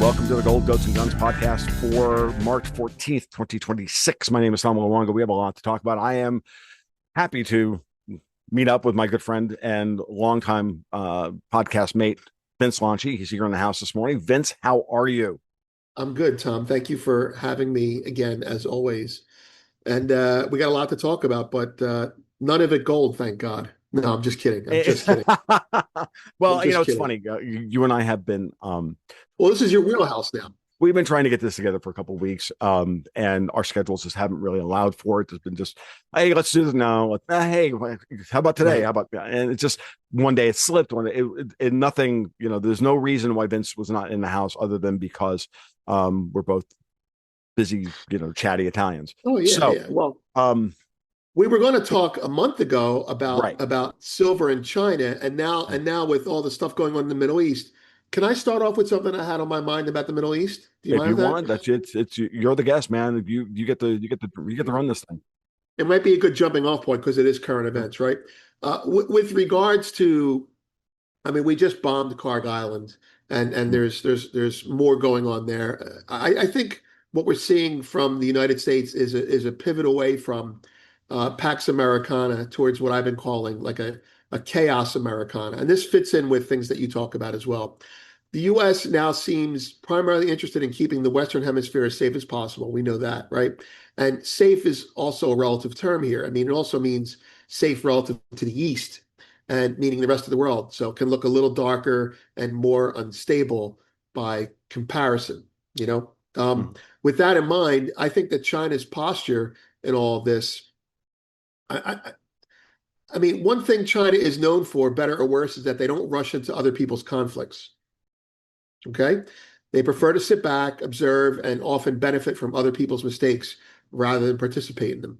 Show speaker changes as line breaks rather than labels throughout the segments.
Welcome to the Gold Goats and Guns podcast for March 14th, 2026. My name is Tom Luongo. We have a lot to talk about. I am happy to meet up with my good friend and longtime podcast mate, Vince Lanci. He's here in the house this morning. Vince, how are you?
I'm good, Tom. Thank you for having me again, as always. And we got a lot to talk about, but none of it gold, thank God. No, I'm just kidding. I'm just kidding. I'm
Well,
just
it's
kidding.
funny. You and I have been
Well, this is your wheelhouse now.
we've been trying to get this together for a couple of weeks, and our schedules just haven't really allowed for it. There's been just, hey, let's do this now. Hey, how about today?
Right.
How about, and it's just one day it slipped. It nothing, there's no reason why Vince was not in the house other than because we're both busy, chatty Italians.
Oh, yeah,
So,
yeah. Well,
um,
we were going to talk a month ago about
right.
silver in China, and now with all the stuff going on in the Middle East. Can I start off with something I had on my mind about the Middle East? Do you
If
mind
you
with
want,
that?
it's you're the guest, man. You get to run this thing.
It might be a good jumping off point because it is current events, right? With regards to, I mean, we just bombed Carg Island, and there's more going on there. I think what we're seeing from the United States is a pivot away from Pax Americana towards what I've been calling like a chaos Americana, and this fits in with things that you talk about as well. The U.S. now seems primarily interested in keeping the Western Hemisphere as safe as possible. We know that, right? And safe is also a relative term here. I mean, it also means safe relative to the East and meaning the rest of the world. So it can look a little darker and more unstable by comparison, you know?
Mhm.
With that in mind, I think that China's posture in all of this, I, I, I mean, one thing China is known for, better or worse, is that they don't rush into other people's conflicts. Okay? They prefer to sit back, observe, and often benefit from other people's mistakes rather than participate in them.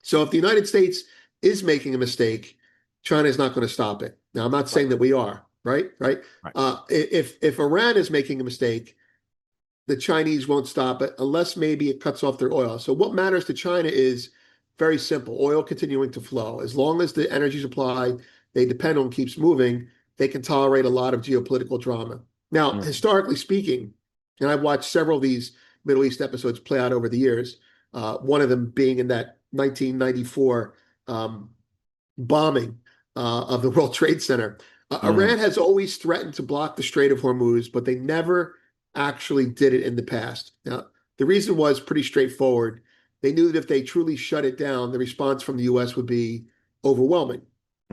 So if the United States is making a mistake, China is not going to stop it. Now, I'm not
Right,
saying that we are, right? Right?
right.
If Iran is making a mistake, the Chinese won't stop it unless maybe it cuts off their oil. So what matters to China is very simple: oil continuing to flow. As long as the energy supply they depend on keeps moving, they can tolerate a lot of geopolitical drama. Now,
Mhm.
historically speaking, and I've watched several of these Middle East episodes play out over the years, one of them being in that 1994 um, bombing of the World Trade Center.
Mhm.
Iran has always threatened to block the Strait of Hormuz, but they never actually did it in the past. Now, the reason was pretty straightforward. They knew that if they truly shut it down, the response from the US would be overwhelming.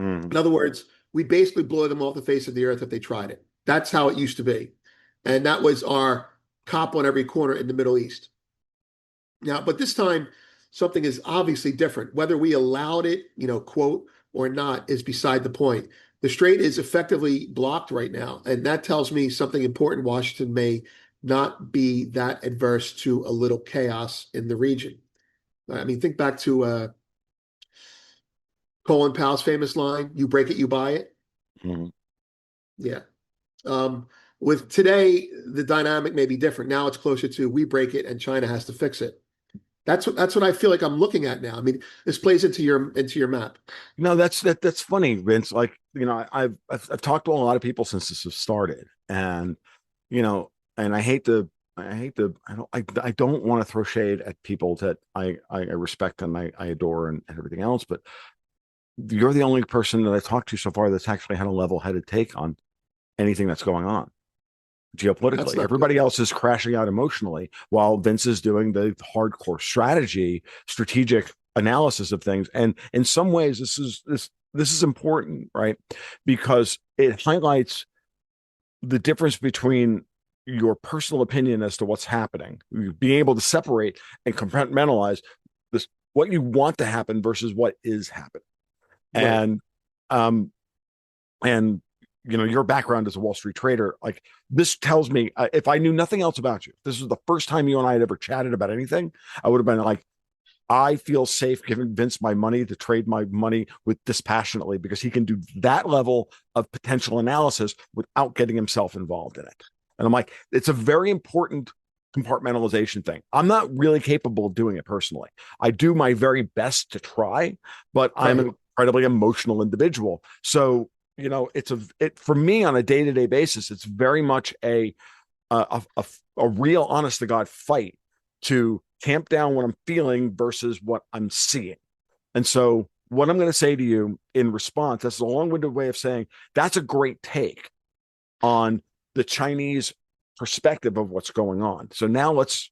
Mhm.
In other words, we basically blow them off the face of the earth if they tried it. That's how it used to be. And that was our cop on every corner in the Middle East. Now, but this time, something is obviously different. Whether we allowed it, quote, or not is beside the point. The strait is effectively blocked right now, and that tells me something important. Washington may not be that adverse to a little chaos in the region. I mean, think back to Colin Powell's famous line, "You break it, you buy it."
Mhm.
Yeah. Um, with today, the dynamic may be different. Now it's closer to we break it and China has to fix it. That's what I feel like I'm looking at now. I mean, this plays into your map.
No, that's funny, Vince. Like, I've talked to a lot of people since this has started, and you know, and I don't want to throw shade at people that I respect and I adore and everything else, but you're the only person that I talked to so far that's actually had a level-headed take on anything that's going on
That's
geopolitically.
not good.
Everybody else is crashing out emotionally while Vince is doing the hardcore strategic analysis of things. And in some ways, this is important, right? Because it highlights the difference between your personal opinion as to what's happening, being able to separate and compartmentalize this what you want to happen versus what is happening.
Right.
And um and your background as a Wall Street trader, like this tells me, if I knew nothing else about you, this was the first time you and I had ever chatted about anything, I would have been like, I feel safe giving Vince my money to trade my money with dispassionately because he can do that level of potential analysis without getting himself involved in it. And I'm like, it's a very important compartmentalization thing. I'm not really capable of doing it personally. I do my very best to try, but I'm
Right.
an incredibly emotional individual. So, it's it for me on a day-to-day basis, it's very much a a real honest to God fight to tamp down what I'm feeling versus what I'm seeing. And so, what I'm going to say to you in response, that's a long winded way of saying that's a great take on the Chinese perspective of what's going on. So now let's,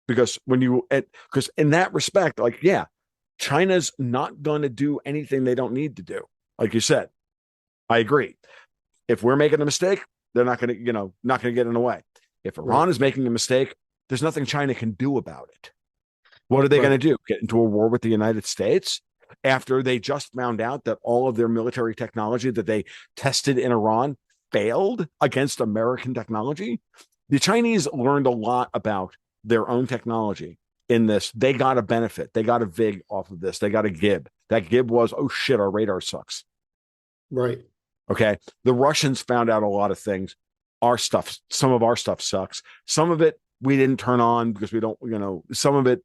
because when you, because in that respect, like, yeah, China's not going to do anything they don't need to do. Like you said, I agree. If we're making a mistake, they're not going to, not going to get in the way. If
Right.
Iran is making a mistake, there's nothing China can do about it. What are they going
Right.
to do? Get into a war with the United States after they just found out that all of their military technology that they tested in Iran failed against American technology? The Chinese learned a lot about their own technology in this. They got a benefit. They got a VIG off of this. They got a GIB. That GIB was, oh shit, our radar sucks.
Right.
Okay. The Russians found out a lot of things. Our stuff, some of our stuff sucks. Some of it we didn't turn on because we don't, some of it,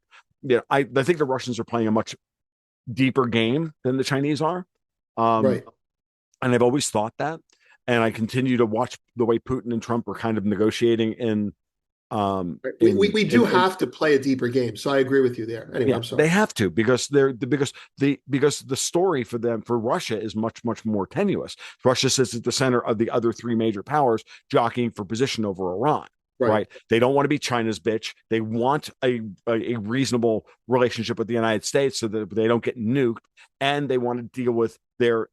I think the Russians are playing a much deeper game than the Chinese are. Um,
Right.
and I've always thought that. And I continue to watch the way Putin and Trump are kind of negotiating
We do have to play a deeper game. So I agree with you there. Anyway,
yeah,
I'm
they
sorry.
have to because the story for them for Russia is much more tenuous. Russia sits at the center of the other three major powers jockeying for position over Iran.
Right.
Right? They don't want to be China's bitch. They want a reasonable relationship with the United States so that they don't get nuked, and they want to deal with their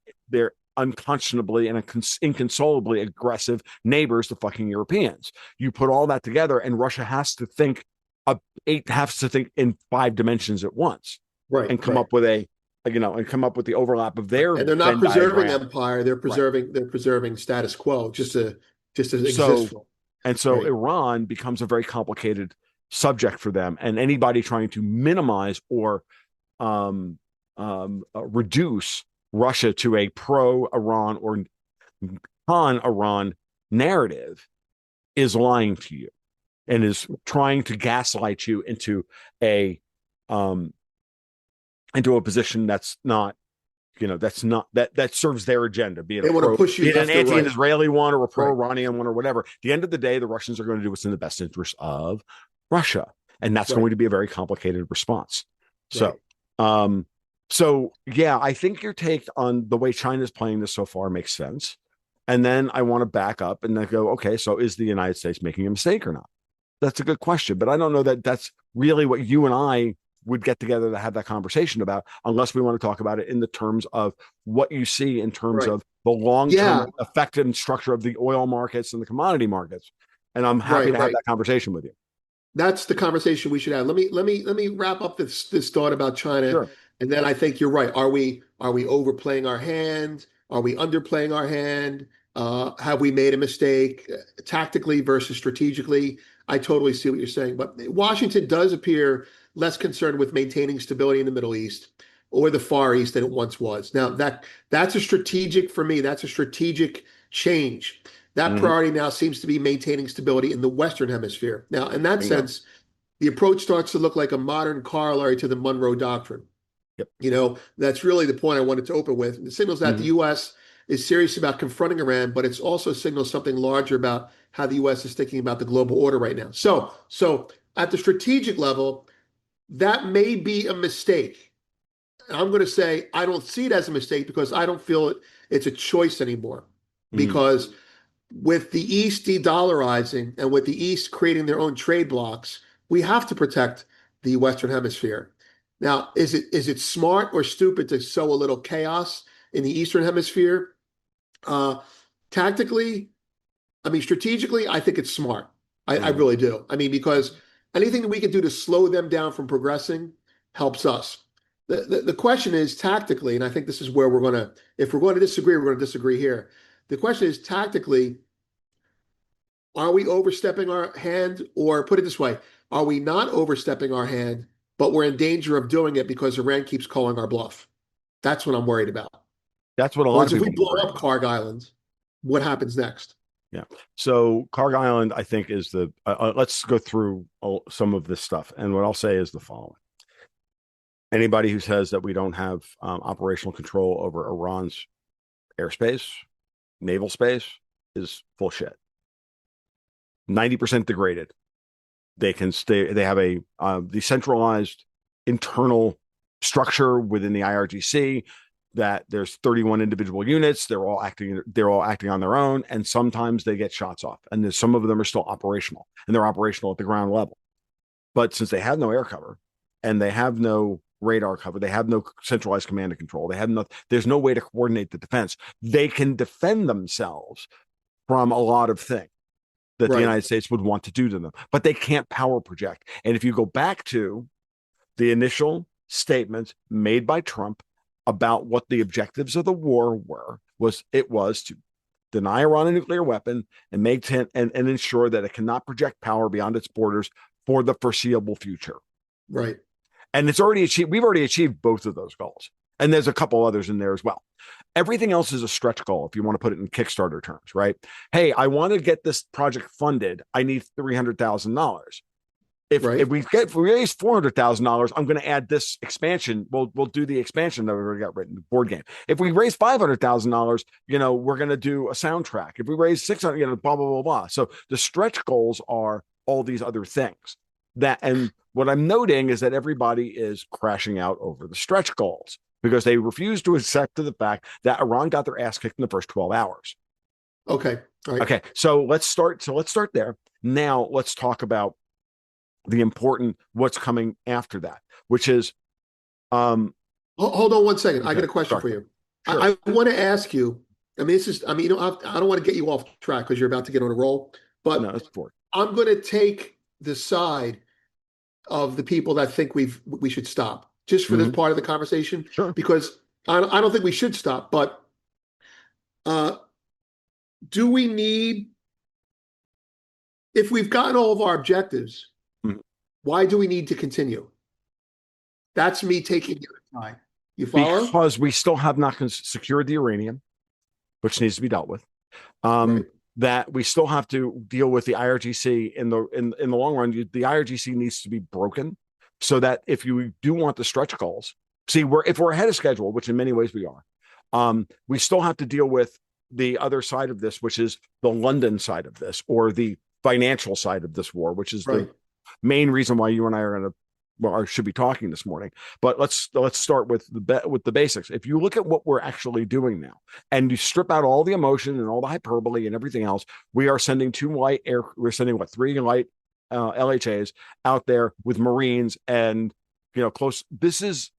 unconscionably and inconsolably aggressive neighbors, the fucking Europeans. You put all that together, and Russia has to think in five dimensions at once
Right.
and come
Right.
up with and come up with the overlap of
Right.
their
And they're not
Venn
preserving
diagram.
empire.
Right.
They're preserving status quo just to exist
So
for.
so
Right.
Iran becomes a very complicated subject for them, and anybody trying to minimize or reduce Russia to a pro Iran or con Iran narrative is lying to you and is trying to gaslight you a um into a position that's not that serves their agenda,
They want to push
be
you
it an
left or right.
anti-Israeli one or a
Right.
pro-Iranian one or whatever. At the end of the day, the Russians are going to do what's in the best interest of Russia, and that's
Right.
going to be a very complicated response.
Right.
So, um, yeah, I think your take on the way China's playing this so far makes sense. And then I want to back up and then go, okay, so is the United States making a mistake or not? That's a good question, but I don't know that that's really what you and I would get together to have that conversation about, unless we want to talk about it in the terms of what you see in terms
Right.
of the long-term
Yeah.
effect and structure of the oil markets and the commodity markets. And I'm happy
Right.
to have
Right.
that conversation with you.
That's the conversation we should have. Let me wrap up this thought about China,
Sure.
and then I think you're right. Are we overplaying our hand? Are we underplaying our hand? Have we made a mistake tactically versus strategically? I totally see what you're saying, but Washington does appear less concerned with maintaining stability in the Middle East or the Far East than it once was. Now that's a strategic for me. That's a strategic change. That
Mm-hmm.
priority now seems to be maintaining stability in the Western Hemisphere. Now, in that
Bingo.
sense, the approach starts to look like a modern corollary to the Monroe Doctrine.
Yep.
That's really the point I wanted to open with. It signals that the
Mm-hmm.
U.S. is serious about confronting Iran, but it's also signals something larger about how the U.S. is thinking about the global order right now. So at the strategic level, that may be a mistake. I'm going to say I don't see it as a mistake because I don't feel it's a choice anymore.
Mm-hmm.
Because with the East de-dollarizing and with the East creating their own trade blocks, we have to protect the Western Hemisphere. Now, is it smart or stupid to sow a little chaos in the Eastern Hemisphere? Uh, Tactically, I mean, strategically, I think it's smart. I
Mm-hmm.
really do. I mean, because anything that we can do to slow them down from progressing helps us. The question is tactically, and I think this is where if we're going to disagree, we're going to disagree here. The question is tactically, are we overstepping our hand? Or put it this way, are we not overstepping our hand, but we're in danger of doing it because Iran keeps calling our bluff? That's what I'm worried about.
That's what a
In other
lot of
words, if we
people
blow
worry
up
about.
Karg Island, what happens next?
Yeah. So Carg Island, I think, is let's go through some of this stuff. And what I'll say is the following. Anybody who says that we don't have operational control over Iran's airspace, naval space, is full shit. 90% degraded. They can stay. They have a decentralized internal structure within the IRGC. That there's 31 individual units. They're all acting. They're all acting on their own, and sometimes they get shots off. And some of them are still operational, and they're operational at the ground level. But since they have no air cover, and they have no radar cover, they have no centralized command and control. They have no. There's no way to coordinate the defense. They can defend themselves from a lot of things that the
Right.
United States would want to do to them, but they can't power project. And if you go back to the initial statements made by Trump about what the objectives of the war were, it was to deny Iran a nuclear weapon and and ensure that it cannot project power beyond its borders for the foreseeable future.
Right.
And it's already achieved. We've already achieved both of those goals. And there's a couple others in there as well. Everything else is a stretch goal if you want to put it in Kickstarter terms, right? Hey, I want to get this project funded. I need $300,000. If we raise $400,000, I'm going to add this expansion. We'll do the expansion that we already got written, the board game. If we raise $500,000, we're going to do a soundtrack. If we raise 600, blah blah blah blah. So the stretch goals are all these other things. And what I'm noting is that everybody is crashing out over the stretch goals because they refuse to accept the fact that Iran got their ass kicked in the first 12 hours.
Okay. All right.
Okay. So let's start there. Now let's talk about the important what's coming after that, which is
hold on one second.
Okay,
I got a question for you.
Sure.
I want to ask you. I mean, I don't want to get you off track because you're about to get on a roll, but
no, it's for
I'm going to take the side of the people that think we should stop just for this part of the conversation.
Sure.
Because I don't think we should stop, but do we need, if we've gotten all of our objectives, why do we need to continue? That's me taking your time. You follow?
Because we still have not secured the uranium, which needs to be dealt with.
Right.
That we still have to deal with the IRGC in the long run. The IRGC needs to be broken so that if you do want the stretch goals, if we're ahead of schedule, which in many ways we are, we still have to deal with the other side of this, which is the London side of this, or the financial side of this war, which is the main reason why you and I are going to, or should be talking this morning. But let's start with the basics. If you look at what we're actually doing now, and you strip out all the emotion and all the hyperbole and everything else, we are sending we're sending 3 light LHAs out there with Marines and close. This is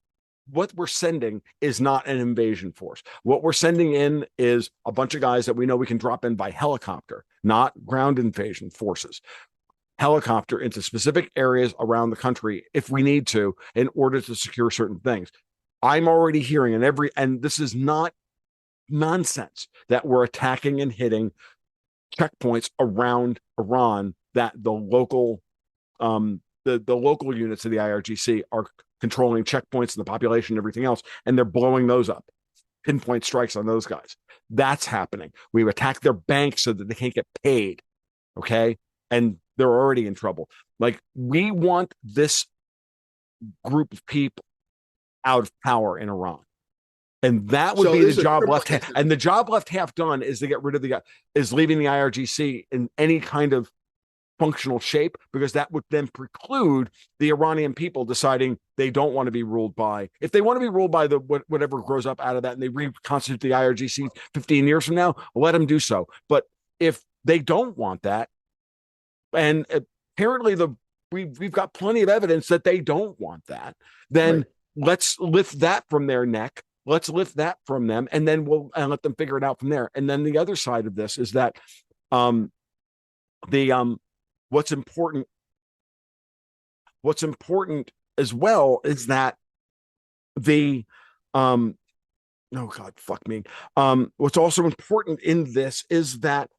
what we're sending is not an invasion force. What we're sending in is a bunch of guys that we know we can drop in by helicopter, not ground invasion forces. Helicopter into specific areas around the country if we need to in order to secure certain things. I'm already hearing and this is not nonsense, that we're attacking and hitting checkpoints around Iran that the local units of the IRGC are controlling checkpoints and the population and everything else, and they're blowing those up. Pinpoint strikes on those guys. That's happening. We've attacked their banks so that they can't get paid. Okay. And they're already in trouble. Like, we want this group of people out of power in Iran. And that would be the job left. And the job left half done is to get rid of leaving the IRGC in any kind of functional shape, because that would then preclude the Iranian people deciding they don't want to be ruled by, if they want to be ruled by whatever grows up out of that and they reconstitute the IRGC 15 years from now, let them do so. But if they don't want that, and apparently we've got plenty of evidence that they don't want that, then let's lift that from their neck. Let's lift that from them, and then we'll let them figure it out from there. And then the other side of this is that what's important as well is that what's also important in this is that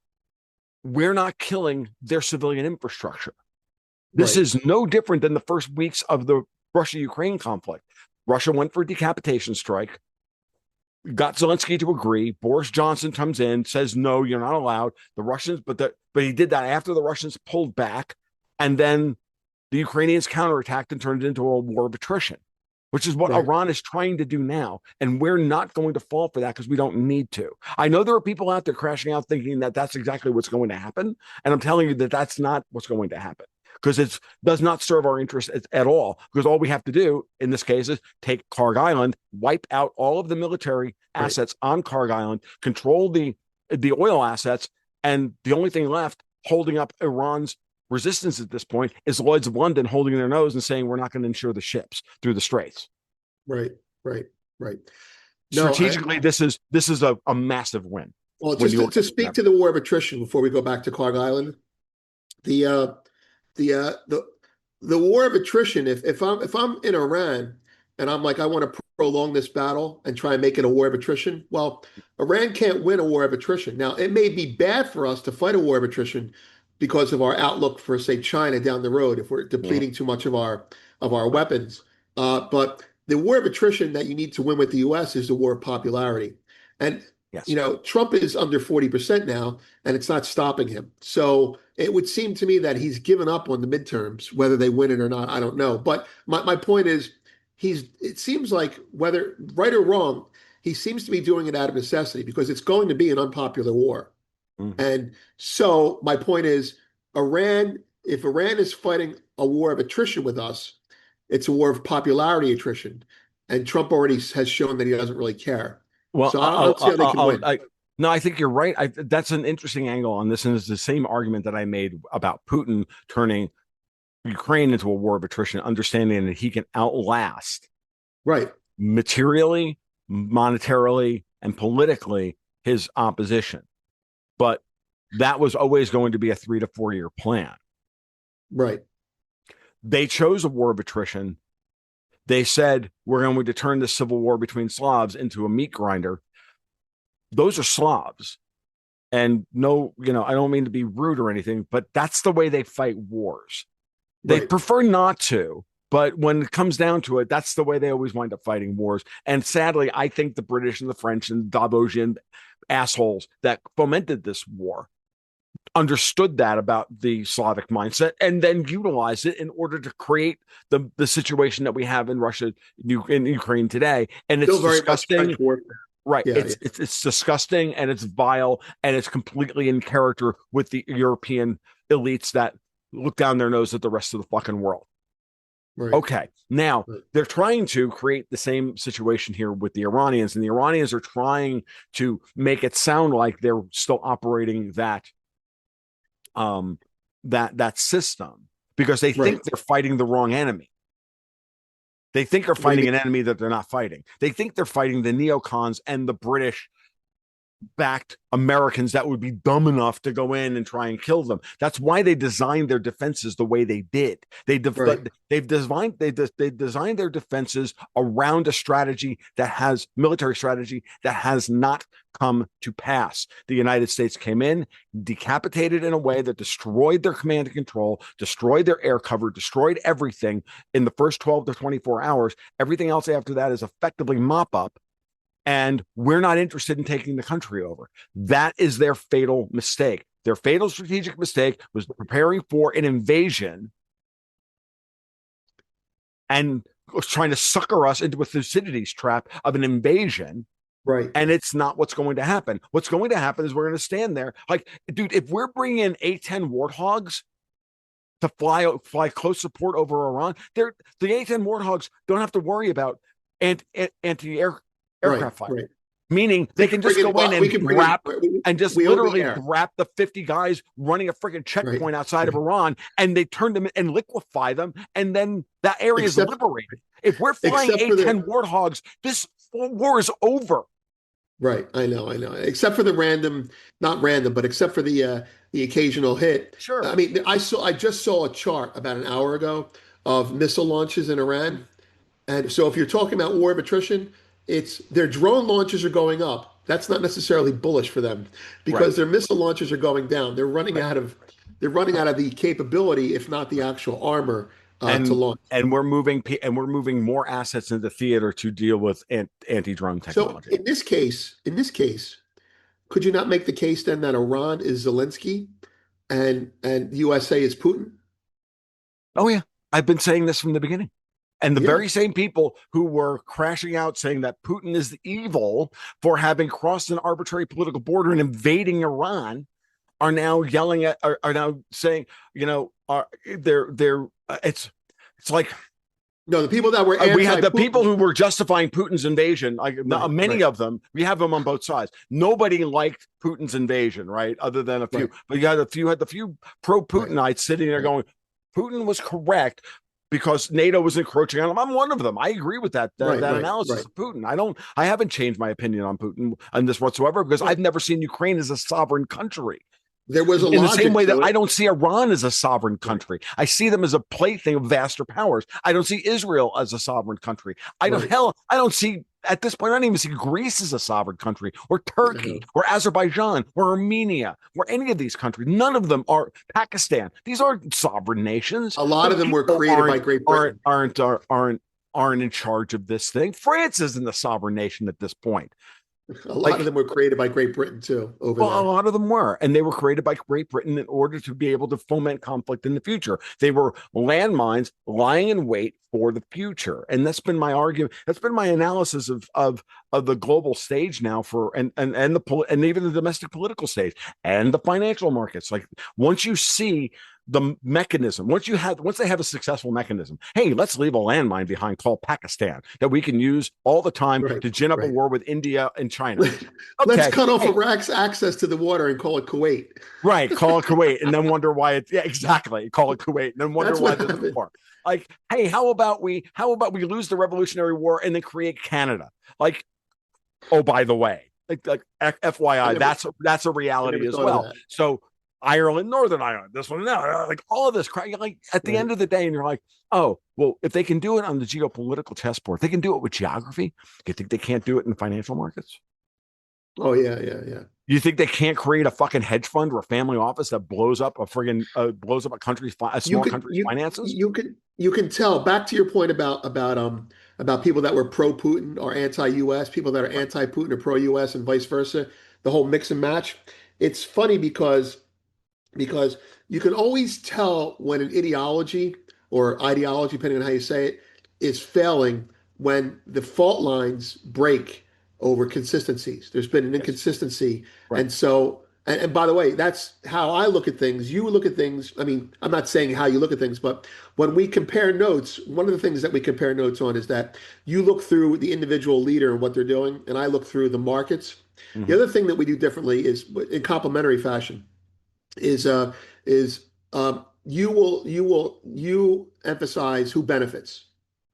we're not killing their civilian infrastructure. This is no different than the first weeks of the Russia-Ukraine conflict. Russia went for a decapitation strike, got Zelensky to agree. Boris Johnson comes in, says, no, you're not allowed. The Russians, but he did that after the Russians pulled back, and then the Ukrainians counterattacked and turned it into a war of attrition. which is what
right,
Iran is trying to do now. And we're not going to fall for that because we don't need to. I know there are people out there crashing out thinking that that's exactly what's going to happen. And I'm telling you that that's not what's going to happen because it does not serve our interests at all. Because all we have to do in this case is take Karg Island, wipe out all of the military
right.
assets on Karg Island, control the oil assets, and the only thing left holding up Iran's resistance at this point is Lloyd's of London holding their nose and saying we're not going to insure the ships through the straits.
Right, right, right. No,
Strategically, this is a massive win
well,
when
just
you look
to
at
speak
them.
to the war of attrition before we go back to Clark Island, the uh, the uh, the the war of attrition. If I'm in Iran and I'm like I want to prolong this battle and try and make it a war of attrition, well, Iran can't win a war of attrition. Now, it may be bad for us to fight a war of attrition because of our outlook for, say, China down the road if we're
Mhm.
depleting too much of our weapons. But the war of attrition that you need to win with the U.S. is the war of popularity. And,
Yes.
Trump is under 40% now, and it's not stopping him. So it would seem to me that he's given up on the midterms, whether they win it or not, I don't know. But my point is, it seems like whether right or wrong, he seems to be doing it out of necessity because it's going to be an unpopular war.
Mhm.
And so my point is, if Iran is fighting a war of attrition with us, it's a war of popularity attrition. And Trump already has shown that he doesn't really care.
Well,
So I don't see how they can win.
no, I think you're right. That's an interesting angle on this, and it's the same argument that I made about Putin turning Ukraine into a war of attrition, understanding that he can outlast
Right,
materially, monetarily, and politically his opposition. But that was always going to be a 3 to 4 year plan.
right,
They chose a war of attrition. They said, we're going to turn the civil war between Slavs into a meat grinder. Those are Slavs. And no, I don't mean to be rude or anything, but that's the way they fight wars. They
right,
prefer not to, but when it comes down to it, that's the way they always wind up fighting wars. And sadly, I think the British and the French and the Davosian assholes that fomented this war understood that about the Slavic mindset and then utilized it in order to create the situation that we have in Russia, in Ukraine today. And it's
still very much
disgusting.
French warfare.
Right.
Yeah, yeah,
It's disgusting and it's vile and it's completely in character with the European elites that look down their nose at the rest of the fucking world.
right,
Okay. Now
right,
they're trying to create the same situation here with the Iranians, and the Iranians are trying to make it sound like they're still operating um that system because they
right.
think they're fighting the wrong enemy. They think they're
What do you
fighting
mean?
an enemy that they're not fighting. They think they're fighting the neocons and the British backed Americans that would be dumb enough to go in and try and kill them. That's why they designed their defenses the way they did.
Right,
They designed their defenses around a strategy that has military strategy that has not come to pass. The United States came in, decapitated in a way that destroyed their command and control, destroyed their air cover, destroyed everything in the first 12 to 24 hours. Everything else after that is effectively mop up, and we're not interested in taking the country over. That is their fatal mistake. Their fatal strategic mistake was preparing for an invasion and was trying to sucker us into a Thucydides trap of an invasion.
right,
And it's not what's going to happen. What's going to happen is we're going to stand there. Like, dude, if we're bringing in A-10 Warthogs to fly close support over Iran, the A-10 Warthogs don't have to worry about anti-air
right,
aircraft fire.
right.
Meaning
We
they
can
can
bring
just
in,
go in
we
and
can bring in,
drap and just
we own the
literally
air.
drap the 50 guys running a freaking
Right,
checkpoint outside of
right.
Iran, and they turn them and liquefy them, and then that area is
Except,
liberated. If we're flying
except for
A-10
the
Warthogs, this war is over.
Right, I know. Except for the random, not random, but except for the occasional hit.
Sure.
I mean, I just saw a chart about an hour ago of missile launches in Iran. And so if you're talking about war of attrition, it's their drone launches are going up. That's not necessarily bullish for them
Right.
because their missile launches are going down.
Right.
They're running out of the capability, if not the actual armor, to
And
launch.
we're moving more assets into theater to deal with anti-drone
So
technology.
in this case, could you not make the case then that Iran is Zelensky and USA is Putin?
Oh yeah, I've been saying this from the beginning. And the
Yeah.
very same people who were crashing out saying that Putin is the evil for having crossed an arbitrary political border and invading Iran are now yelling at, are now saying, it's like
No, the people that were
we had the people
anti-Putin.
who were justifying Putin's invasion, like
Right,
many
right,
of them, we have them on both sides. Nobody liked Putin's invasion, right? Other than a few,
right,
but you had the few
right,
pro-Putinites sitting there
right,
going, Putin was correct because NATO was encroaching on him. I'm one of them. I agree with
right,
that
right,
analysis
right,
of Putin. I haven't changed my opinion on Putin on this whatsoever because
right.
I've never seen Ukraine as a sovereign country.
There was a
In the same
logic
way that
to
I
it.
don't see Iran as a sovereign
Right,
country. I see them as a plaything of vaster powers. I don't see Israel as a sovereign country.
right.
I don't see at this point, I don't even see Greece as a sovereign country, or
I
Turkey,
know.
or Azerbaijan, or Armenia, or any of these countries. None of them are Pakistan. These aren't sovereign nations.
A lot
The
of them were
people
created by Great Britain.
aren't in charge of this thing. France isn't a sovereign nation at this point.
A lot of
Like
them were created by Great Britain too over
well, a
there.
lot of them were, and they were created by Great Britain in order to be able to foment conflict in the future. They were landmines lying in wait for the future, and that's been my argument. That's been my analysis of the global stage now for and even the domestic political stage and the financial markets. Like once you see the mechanism, once they have a successful mechanism, hey, let's leave a landmine behind called Pakistan that we can use all the time
Right,
to gin up a
right.
war with India and China.
Let's
Okay,
cut off
hey,
Iraq's access to the water and call it Kuwait.
right, call it Kuwait, and then wonder why it. Yeah, exactly. Call it Kuwait, and then wonder
That's
why
what
there's a
happened.
war. Like, hey, how about we lose the Revolutionary War and then create Canada? Like, oh, by the way, like
I
FYI,
never,
that's a
I never
reality as
thought of
well.
that.
So Ireland, Northern Ireland, this one now, like all of this crap. Like at the
Right.
end of the day, and you're like, oh, well, if they can do it on the geopolitical chessboard, they can do it with geography. You think they can't do it in the financial markets?
Oh yeah, yeah, yeah.
You think they can't create a fucking hedge fund or a family office that blows up a country's a
You
small
could
country's finances?
you can tell back to your point about people that were pro Putin or anti US, people that are
Right.
anti Putin or pro US and vice versa, the whole mix and match. It's funny because you can always tell when an ideology or ideology, depending on how you say it, is failing when the fault lines break over consistencies. There's been an
Yes.
inconsistency.
Right.
And so, and by the way, that's how I look at things. You look at things. I mean, I'm not saying how you look at things, but when we compare notes, one of the things that we compare notes on is that you look through the individual leader and what they're doing, and I look through the markets. The
Mm-hmm.
other thing that we do differently is in complementary fashion is you emphasize who benefits,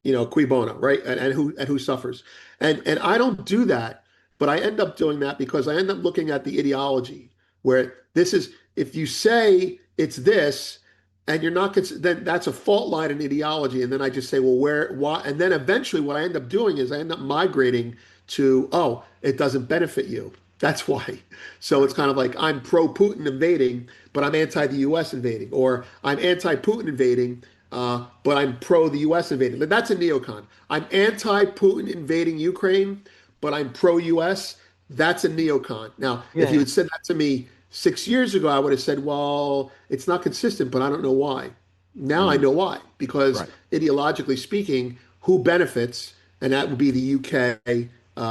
cui bono, right, and who suffers, and I don't do that, but I end up doing that because I end up looking at the ideology where this is if you say it's this and you're not then that's a fault line in ideology, and then I just say well where why, and then eventually what I end up doing is I end up migrating to oh it doesn't benefit you. That's why. So
Right.
it's kind of like I'm pro Putin invading, but I'm anti the US invading, or I'm anti Putin invading, but I'm pro the US invading. That's a neocon. I'm anti Putin invading Ukraine, but I'm pro US. That's a neocon. Now, if you
Yeah.
had said that to me 6 years ago, I would have said, well, it's not consistent, but I don't know why. Now I
Mm.
know why, because
Right.
ideologically speaking, who benefits? And that would be the UK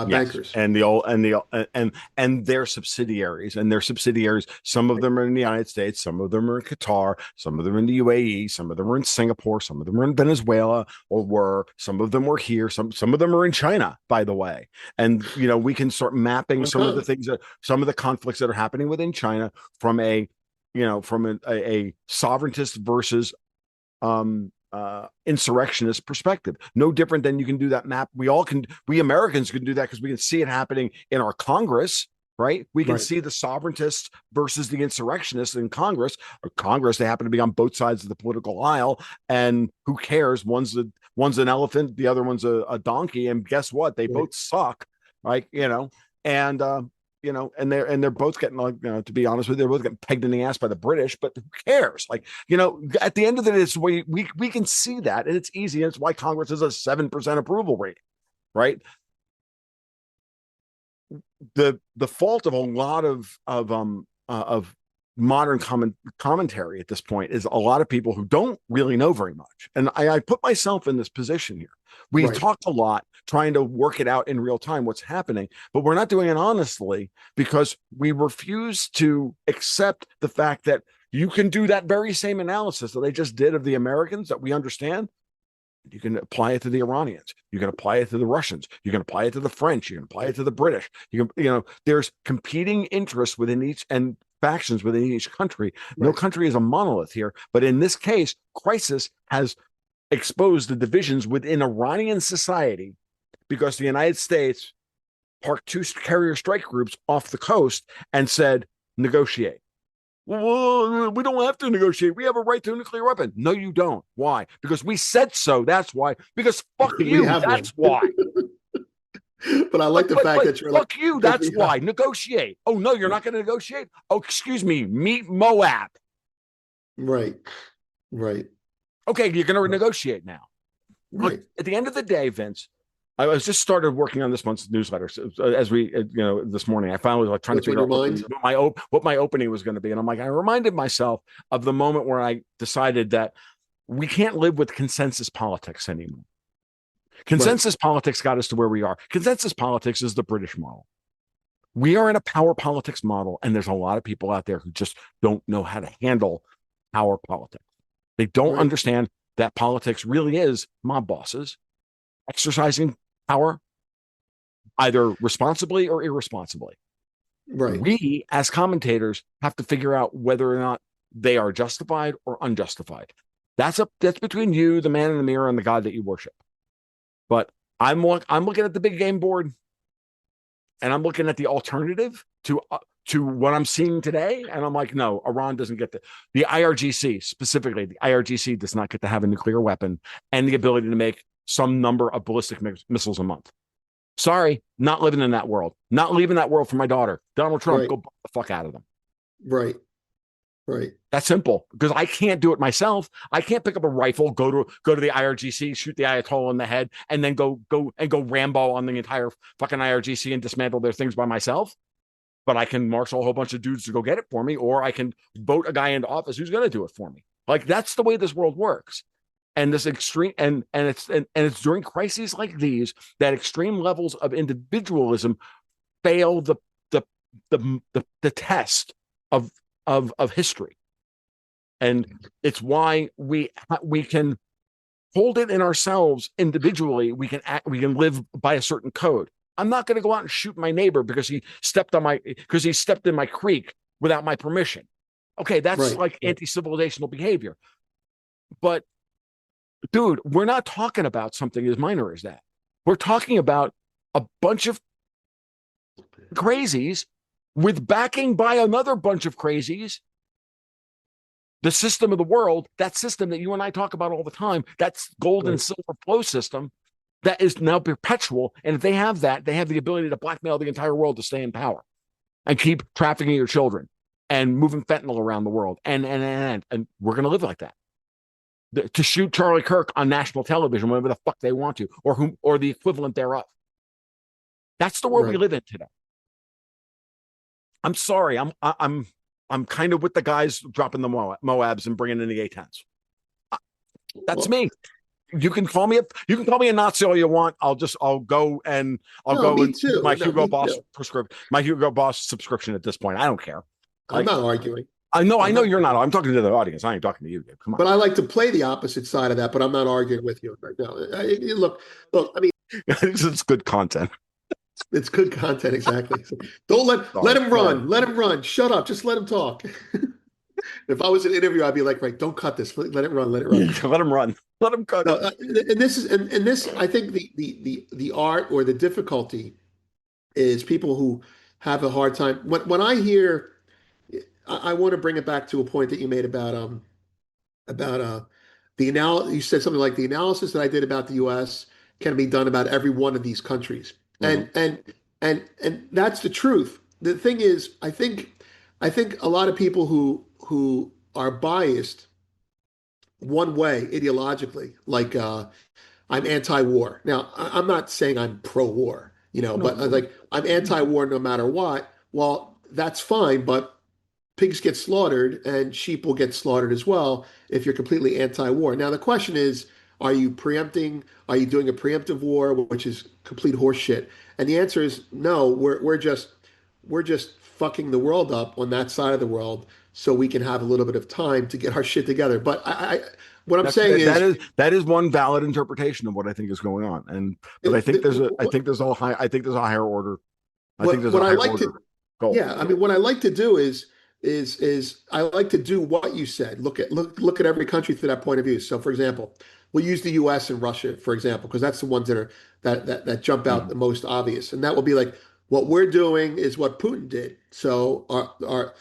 Yes,
bankers.
and their subsidiaries, Some of them are in the United States, some of them are in Qatar, some of them are in the UAE, some of them are in Singapore, some of them are in Venezuela, or were some of them were here, some of them are in China, by the way. And we can start mapping
Hong Kong.
some of the conflicts that are happening within China from a sovereigntist versus insurrectionist perspective. No different than you can do that map. We Americans can do that because we can see it happening in our Congress, right? We can
Right.
see the sovereigntists versus the insurrectionists in Congress. Or Congress, they happen to be on both sides of the political aisle, and who cares? One's an elephant, the other one's a donkey, and guess what? They
Right.
both suck, right? And and they're both getting like, to be honest with you, they're both getting pegged in the ass by the British, but who cares? Like, at the end of the day, it's we can see that, and it's easy, and it's why Congress has a 7% approval rate, right? The fault of a lot of modern commentary at this point is a lot of people who don't really know very much. And I put myself in this position here. We
Right.
talk a lot trying to work it out in real time, what's happening, but we're not doing it honestly because we refuse to accept the fact that you can do that very same analysis that they just did of the Americans that we understand. You can apply it to the Iranians. You can apply it to the Russians. You can apply it to the French. You can apply it to the British. There's competing interests within each and factions within each country. No
Right.
country is a monolith here. But in this case, crisis has exposed the divisions within Iranian society because the United States parked two carrier strike groups off the coast and said, negotiate. Well, we don't have to negotiate. We have a right to a nuclear weapon. No, you don't. Why? Because we said so. That's why. Because fuck
We
you.
have
That's
one.
why.
But I like the fact that you're like,
fuck you.
because
That's
we
why.
have,
Negotiate. Oh no, you're not going to negotiate. Oh, excuse me. Meet Moab.
right, right,
Okay, you're going to negotiate now. Look,
right.
at the end of the day, Vince, I was just started working on this month's newsletter. So, as we, this morning, I finally was like trying
What's
to
on
figure
your
out
mind?
what my opening was going to be, and I'm like, I reminded myself of the moment where I decided that we can't live with consensus politics anymore.
Right,
Consensus politics got us to where we are. Consensus politics is the British model. We are in a power politics model, and there's a lot of people out there who just don't know how to handle power politics. They don't
right,
understand that politics really is mob bosses exercising power either responsibly or irresponsibly.
right,
We, as commentators, have to figure out whether or not they are justified or unjustified. That's between you, the man in the mirror, and the God that you worship. But I'm looking at the big game board, and I'm looking at the alternative to what I'm seeing today, and I'm like, no, Iran doesn't get the IRGC specifically. The IRGC does not get to have a nuclear weapon and the ability to make some number of ballistic missiles a month. Sorry, not living in that world. Not leaving that world for my daughter. Donald Trump,
right,
go the fuck out of them.
right, right,
That's simple because I can't do it myself. I can't pick up a rifle, go to the IRGC, shoot the Ayatollah in the head, and then go Rambo on the entire fucking IRGC and dismantle their things by myself. But I can marshal a whole bunch of dudes to go get it for me, or I can vote a guy into office who's going to do it for me. Like that's the way this world works. And this extreme and it's during crises like these that extreme levels of individualism fail the test of history. And it's why we can hold it in ourselves individually. We can live by a certain code. I'm not going to go out and shoot my neighbor because he stepped in my creek without my permission. Okay, that's
right,
like
right,
anti-civilizational behavior. But dude, we're not talking about something as minor as that. We're talking about a bunch of crazies with backing by another bunch of crazies. The system of the world, that system that you and I talk about all the time, that's gold and
right,
silver flow system that is now perpetual. And if they have that, they have the ability to blackmail the entire world to stay in power and keep trafficking your children and moving fentanyl around the world. And we're going to live like that. To shoot Charlie Kirk on national television whenever the fuck they want to, or the equivalent thereof. That's the world we
right.
live in today. I'm sorry. I'm kind of with the guys dropping the Moabs and bringing in the A-10s. That's
Well,
me. You can call me a Nazi all you want. I'll go and
no, me
do my
too. No,
Hugo
me
Boss
too.
subscription at this point. I don't care.
I'm
Like
not arguing.
I know
I'm not,
you're not. I'm talking to the audience. I ain't talking to you, dude. Come on.
but I like to play the opposite side of that. But I'm not arguing with you right now. Look. I mean,
It's good content.
it's good content, exactly. So don't let
Sorry.
him run. Let him run. Shut up. Just let him talk. If I was an interview, I'd be like, right, don't cut this. Let it run. Let it run.
Let him run. Let him cut.
No, and this is and this. I think the art or the difficulty is people who have a hard time. When I hear, I want to bring it back to a point that you made about you said something like the analysis that I did about the US can be done about every one of these countries.
Mhm.
And that's the truth. The thing is, I think a lot of people who are biased one way ideologically, like I'm anti-war. Now, I'm not saying I'm pro-war,
No,
but
no.
like I'm anti-war no matter what. Well, that's fine, but pigs get slaughtered and sheep will get slaughtered as well if you're completely anti-war. Now the question is, are you preempting? Are you doing a preemptive war, which is complete horseshit? And the answer is no. We're just fucking the world up on that side of the world so we can have a little bit of time to get our shit together. But what I'm
That's
saying
that
is,
is that is one valid interpretation of what I think is going on. And but I think there's a higher order. I think there's a
what I
higher
like
order
to
goal.
Yeah, I mean, what I like to do is I like to do what you said. Look at every country through that point of view. So, for example, we'll use the U.S. and Russia, for example, because that's the ones that jump out
Mhm.
the most obvious, and that will be like what we're doing is what Putin did. So, our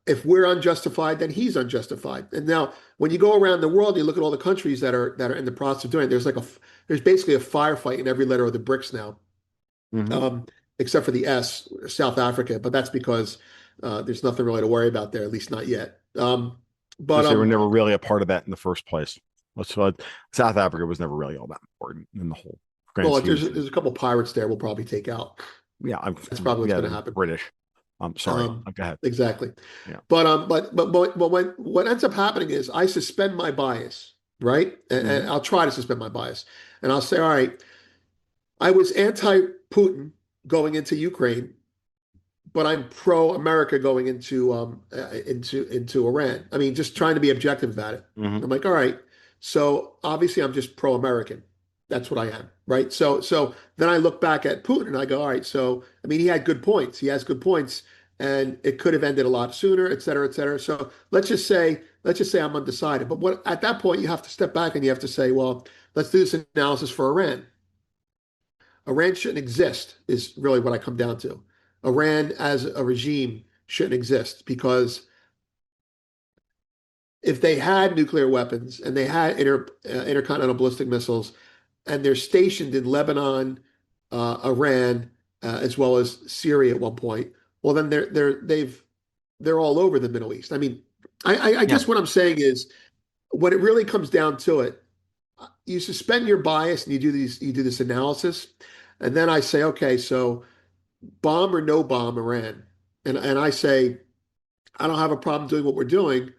if we're unjustified, then he's unjustified. And now, when you go around the world, you look at all the countries that are in the process of doing it. There's basically a firefight in every letter of the BRICS now,
Mhm.
um, except for the S, South Africa, but that's because there's nothing really to worry about there, at least not yet. But
Because they were never really a part of that in the first place. Let's South Africa was never really all that important in the whole grand
well,
scheme of
there's
things.
a couple pirates there we'll probably take out.
Yeah,
That's probably what's
yeah,
going to
they're
happen.
British. I'm sorry. Go ahead.
Exactly.
Yeah.
But when what ends up happening is I suspend my bias, right? And
Mhm.
I'll try to suspend my bias, and I'll say, all right, I was anti-Putin going into Ukraine, but I'm pro-America going into Iran. I mean, just trying to be objective about it.
Mhm.
I'm like, all right, so obviously I'm just pro-American. That's what I am, right? So then I look back at Putin and I go, all right, so I mean, he had good points. He has good points, and it could have ended a lot sooner, et cetera, et cetera. So let's just say I'm undecided. But what at that point you have to step back and you have to say, well, let's do this analysis for Iran. Iran shouldn't exist, is really what I come down to. Iran as a regime shouldn't exist because if they had nuclear weapons and they had intercontinental ballistic missiles and they're stationed in Lebanon, Iran, as well as Syria at one point, well, then they're all over the Middle East. I mean, I
Yeah.
guess what I'm saying is when it really comes down to it, you suspend your bias and you do this analysis, and then I say, okay, so bomb or no bomb Iran. And I say, I don't have a problem doing what we're doing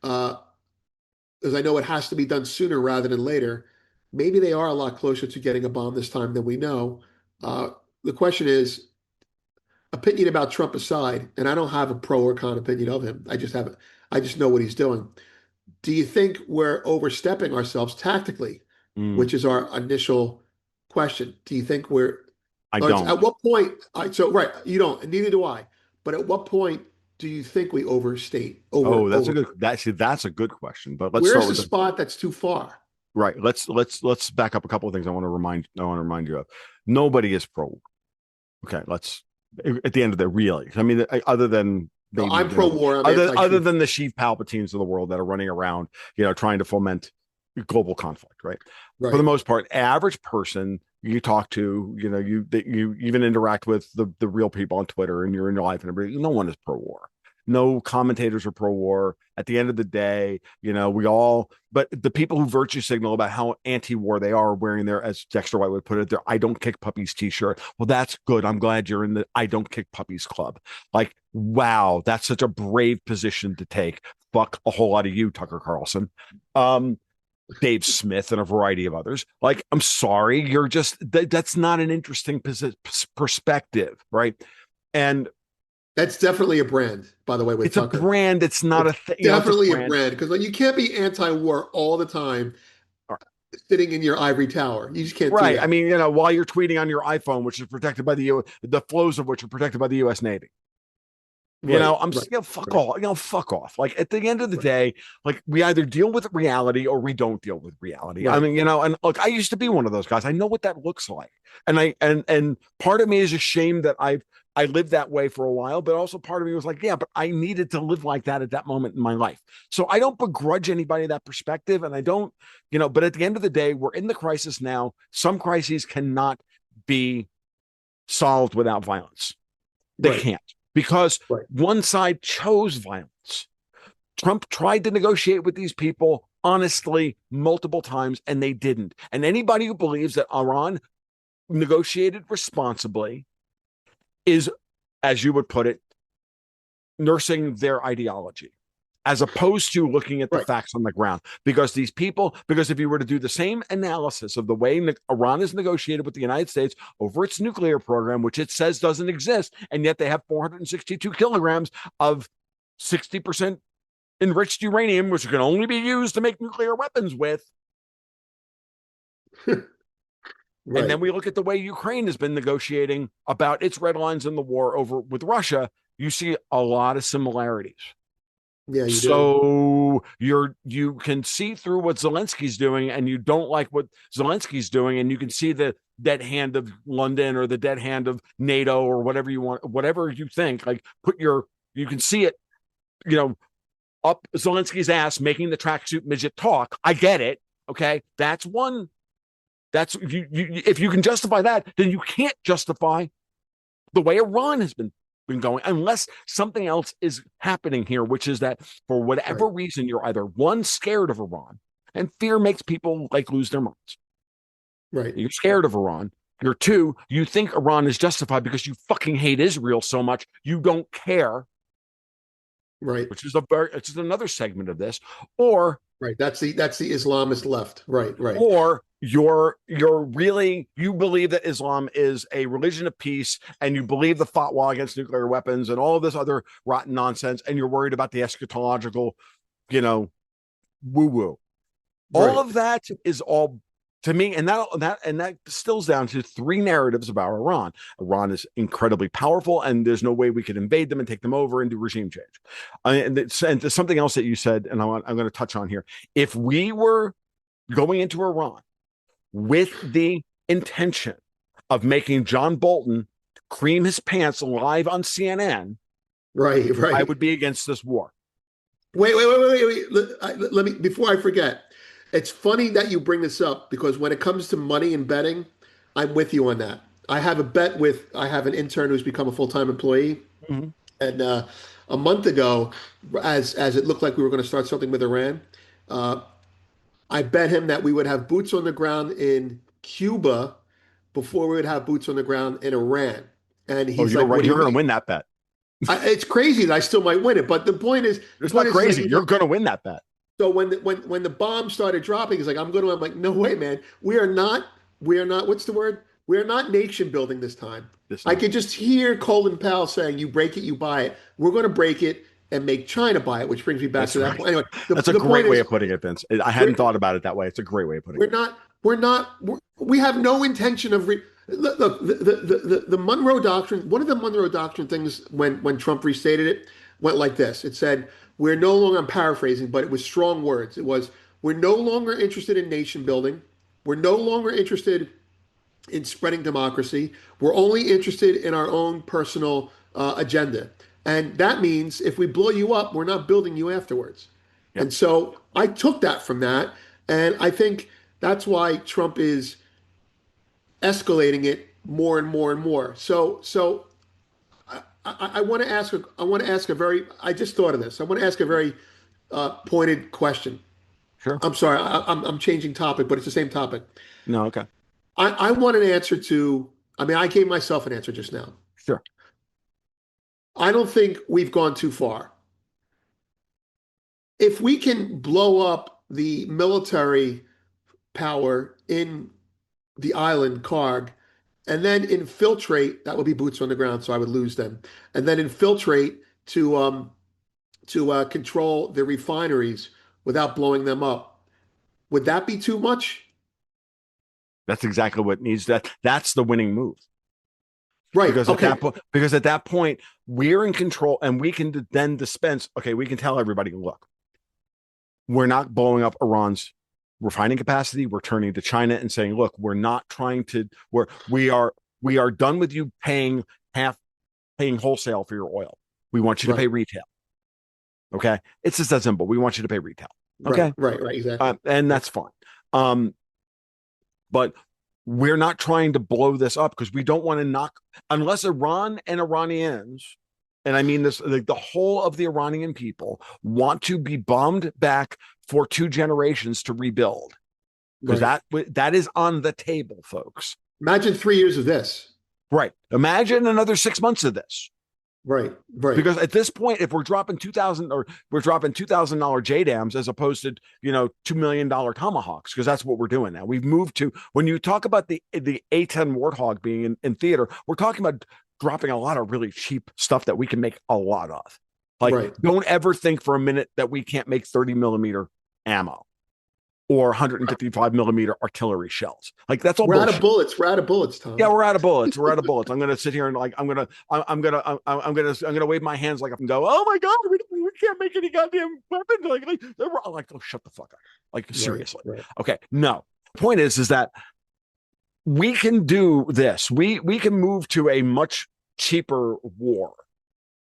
uh, because I know it has to be done sooner rather than later. Maybe they are a lot closer to getting a bomb this time than we know. Uh, the question is, opinion about Trump aside, and I don't have a pro or con opinion of him. I just know what he's doing. Do you think we're overstepping ourselves tactically,
Mm.
which is our initial question? Do you think we're
I
or
don't.
at what point? So right, you don't, and neither do I. But at what point do you think we overstate?
Oh,
Over.
that's a good question. But let's
Where's
start
the
with the
spot that's too far?
right. Let's back up a couple of things I want to remind you of. Nobody is pro. Okay, let's at the end of the really. I mean, other than
No,
maybe
I'm pro-war. I'm
other
anti-truth.
than the Sheev Palpatines of the world that are running around, trying to foment global conflict, right? For the
Right.
most part, average person you talk to, you even interact with the real people on Twitter and you're in your life and everybody, no one is pro-war. No commentators are pro-war. At the end of the day, but the people who virtue signal about how anti-war they are wearing their, as Dexter White would put it, their "I don't kick puppies" t-shirt. Well, that's good. I'm glad you're in the "I don't kick puppies" club. Like, wow, that's such a brave position to take. Fuck a whole lot of you, Tucker Carlson. Um, Dave Smith and a variety of others. Like, I'm sorry, that's not an interesting perspective, right? And
That's definitely a brand, by the way, with
it's a
Tucker.
brand. It's not
It's
a thing. It's a
definitely a
brand.
brand because like you can't be anti-war all the time sitting in your ivory tower. You just can't do
Right. I
that.
mean, while you're tweeting on your iPhone, which is protected by the flows of which are protected by the U.S. Navy.
Right.
I'm
Right.
fuck
Right.
off. Fuck off. Like at the end of the
Right.
day, like we either deal with reality or we don't deal with reality. I
Right.
mean, and look, I used to be one of those guys. I know what that looks like. And part of me is ashamed that I lived that way for a while, but also part of me was like, yeah, but I needed to live like that at that moment in my life. So I don't begrudge anybody that perspective. And I don't, but at the end of the day, we're in the crisis now. Some crises cannot be solved without violence. They
Right.
can't because
Right.
one side chose violence. Trump tried to negotiate with these people honestly multiple times and they didn't. And anybody who believes that Iran negotiated responsibly is, as you would put it, nursing their ideology, as opposed to looking at the
Right.
facts on the ground. Because these people, because if you were to do the same analysis of the way Iran is negotiated with the United States over its nuclear program, which it says doesn't exist, and yet they have 462 kilograms of 60% enriched uranium, which can only be used to make nuclear weapons with. And then
Right.
we look at the way Ukraine has been negotiating about its red lines in the war over with Russia. You see a lot of similarities.
Yeah, you do.
So you can see through what Zelensky's doing, and you don't like what Zelensky's doing, and you can see the dead hand of London or the dead hand of NATO or whatever you want, whatever you think. Like you can see it, you know, up Zelensky's ass making the tracksuit midget talk. I get it. Okay, that's one. That's you. If you can justify that, then you can't justify the way Iran has been going, unless something else is happening here, which is that for whatever
Right.
reason, you're either one, scared of Iran, and fear makes people like lose their minds.
Right.
You're scared of Iran. You're two, you think Iran is justified because you fucking hate Israel so much you don't care,
Right.
which is it's another segment of this, or
Right. That's the Islamist left. Right. Right.
or you're really, you believe that Islam is a religion of peace, and you believe the fatwa against nuclear weapons and all this other rotten nonsense, and you're worried about the eschatological, you know, woo woo. All
Right.
of that is all, to me, and that distills down to three narratives about Iran. Iran is incredibly powerful, and there's no way we could invade them and take them over and do regime change. And there's something else that you said, and I'm going to touch on here. If we were going into Iran with the intention of making John Bolton cream his pants live on CNN,
Right.
I
Right.
would be against this war.
Wait. Let me, before I forget. It's funny that you bring this up because when it comes to money and betting, I'm with you on that. I have an intern who's become a full-time employee,
Mm-hmm.
and a month ago, as it looked like we were going to start something with Iran, uh, I bet him that we would have boots on the ground in Cuba before we would have boots on the ground in Iran. And
Oh,
he's
you're
like,
right.
"What do you
You're going
mean?"
to win that bet.
It's crazy that I still might win it, but the
It's
point
not
is like
crazy.
he's
You're
like,
going to win that bet.
so when the bomb started dropping, he's like, I'm like, no way, man. We are not, what's the word? We are not nation building this time.
This
I
time.
could just hear Colin Powell saying, you break it, you buy it. We're going to break it and make China buy it, which brings me back
That's
to that
right.
point. Anyway,
That's a
the point
great way
is,
of putting it, Vince. I hadn't
we're,
thought about it that way. It's a great way of putting it.
we have no intention of, look, the Monroe Doctrine, one of the Monroe Doctrine things when Trump restated it went like this. It said, we're no longer, I'm paraphrasing, but it was strong words. It was, we're no longer interested in nation building. We're no longer interested in spreading democracy. We're only interested in our own personal agenda. And that means if we blow you up, we're not building you afterwards.
Yep.
And so I took that from that. And I think that's why Trump is escalating it more and more and more. So I want to ask. I want to ask a very. I just thought of this. I want to ask a very pointed question.
Sure.
I'm sorry. I'm changing topic, but it's the same topic.
No. Okay.
I want an answer to. I mean, I gave myself an answer just now.
Sure.
I don't think we've gone too far. If we can blow up the military power in the island, Karg, and then infiltrate, that would be boots on the ground, so I would lose them, and then infiltrate to control the refineries without blowing them up. Would that be too much?
That's exactly what needs that. That's the winning move.
Right. Okay.
Because at that point, we're in control, and we can then dispense. Okay, we can tell everybody, look, we're not blowing up Iran's refining capacity. We're turning to China and saying, look, we're not trying to. We are done with you paying wholesale for your oil. We want you to pay
Right.
retail. Okay, it's just that simple. We want you to pay retail.
Right.
Okay,
Right. Exactly.
and that's fine. But we're not trying to blow this up because we don't want to knock, unless Iran and Iranians, and I mean this, like the whole of the Iranian people want to be bombed back for 2 generations to rebuild, because
Right.
that is on the table, folks.
Imagine 3 years of this.
Right. Imagine another 6 months of this.
Right. Right.
Because at this point, if we're dropping 2,000 or we're dropping $2,000 JDAMs as opposed to, $2 million tomahawks, because that's what we're doing now. We've moved to, when you talk about the A10 Warthog being in theater, we're talking about dropping a lot of really cheap stuff that we can make a lot of. Like,
Right.
don't ever think for a minute that we can't make 30 millimeter ammo or 155 millimeter artillery shells. Like, that's all
We're out of
bullshit.
bullets. We're out of bullets,
Yeah,
Tom.
we're out of bullets. We're out of bullets. I'm gonna sit here and like I'm gonna wave my hands like and go, oh my god, we can't make any goddamn weapons. Like, oh, shut the fuck up. Like,
Right.
seriously.
Right.
Okay, no. The point is that we can do this. We can move to a much cheaper war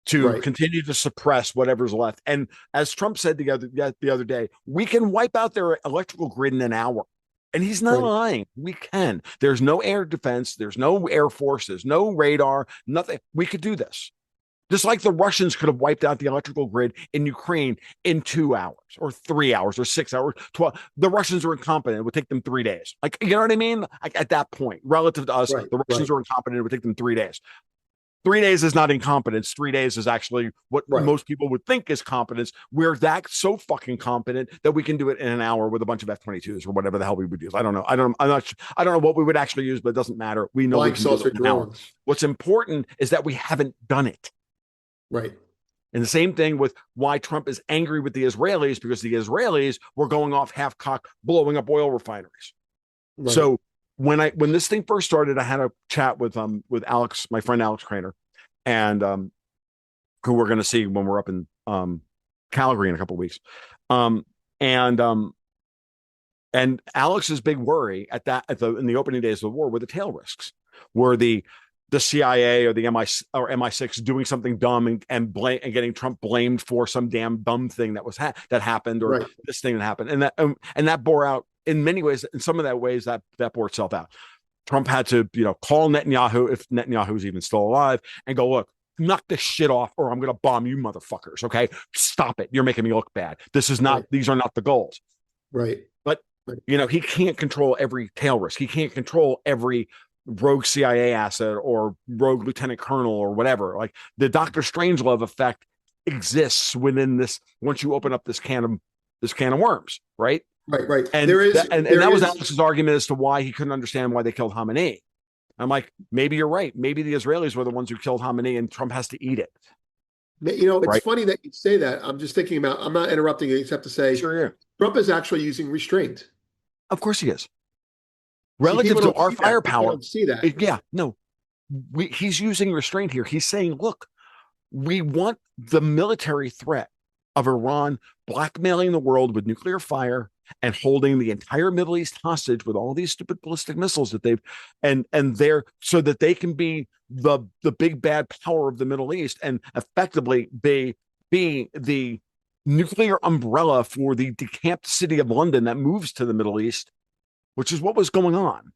to
Right.
continue to suppress whatever's left. And as Trump said the other day, we can wipe out their electrical grid in an hour. And he's not
Right.
lying. We can. There's no air defense. There's no air force. There's no radar. Nothing. We could do this. Just like the Russians could have wiped out the electrical grid in Ukraine in 2 hours or 3 hours or 6 hours. 12. The Russians are incompetent. It would take them 3 days. Like, you know what I mean? Like, at that point, relative to us,
Right.
the Russians
Right.
are incompetent. It would take them 3 days. 3 days is not incompetence. 3 days is actually what
Right.
most people would think is competence. We're that so fucking competent that we can do it in an hour with a bunch of F-22s or whatever the hell we would use. I don't know. I don't know what we would actually use, but it doesn't matter. We know we
Flying
can do
saucer
it in an hour.
drones.
What's important is that we haven't done it.
Right.
And the same thing with why Trump is angry with the Israelis, because the Israelis were going off half cock, blowing up oil refineries.
Right.
So when this thing first started, I had a chat with Alex, my friend Alex Craner, and who we're going to see when we're up in Calgary in a couple of weeks. And Alex's big worry in the opening days of the war were the tail risks, were the CIA or the MI6 doing something dumb and getting Trump blamed for some damn dumb thing that happened, or
Right.
this thing that happened, and that bore out in many ways. In some of that ways, that bore itself out. Trump had to, call Netanyahu, if Netanyahu's even still alive, and go, look, knock this shit off, or I'm going to bomb you motherfuckers. Okay, stop it. You're making me look bad. This is not.
Right.
These are not the goals.
Right.
But
Right.
he can't control every tail risk. He can't control every rogue CIA asset or rogue lieutenant colonel or whatever. Like, the Dr. Strangelove effect exists within this. Once you open up this can of worms, right?
Right. Right.
And
There is.
that was Alex's argument as to why he couldn't understand why they killed Khamenei. I'm like, maybe you're right. Maybe the Israelis were the ones who killed Khamenei, and Trump has to eat it.
It's
right?
funny that you say that. I'm just thinking about. I'm not interrupting you, except to say,
Sure, yeah.
Trump is actually using restraint.
Of course he is.
See,
Relative to our
see
firepower,
don't see that.
yeah, no, he's using restraint here. He's saying, look, we want the military threat of Iran blackmailing the world with nuclear fire and holding the entire Middle East hostage with all these stupid ballistic missiles that they've and they're so that they can be the big bad power of the Middle East and effectively be the nuclear umbrella for the decamped city of London that moves to the Middle East, which is what was going on,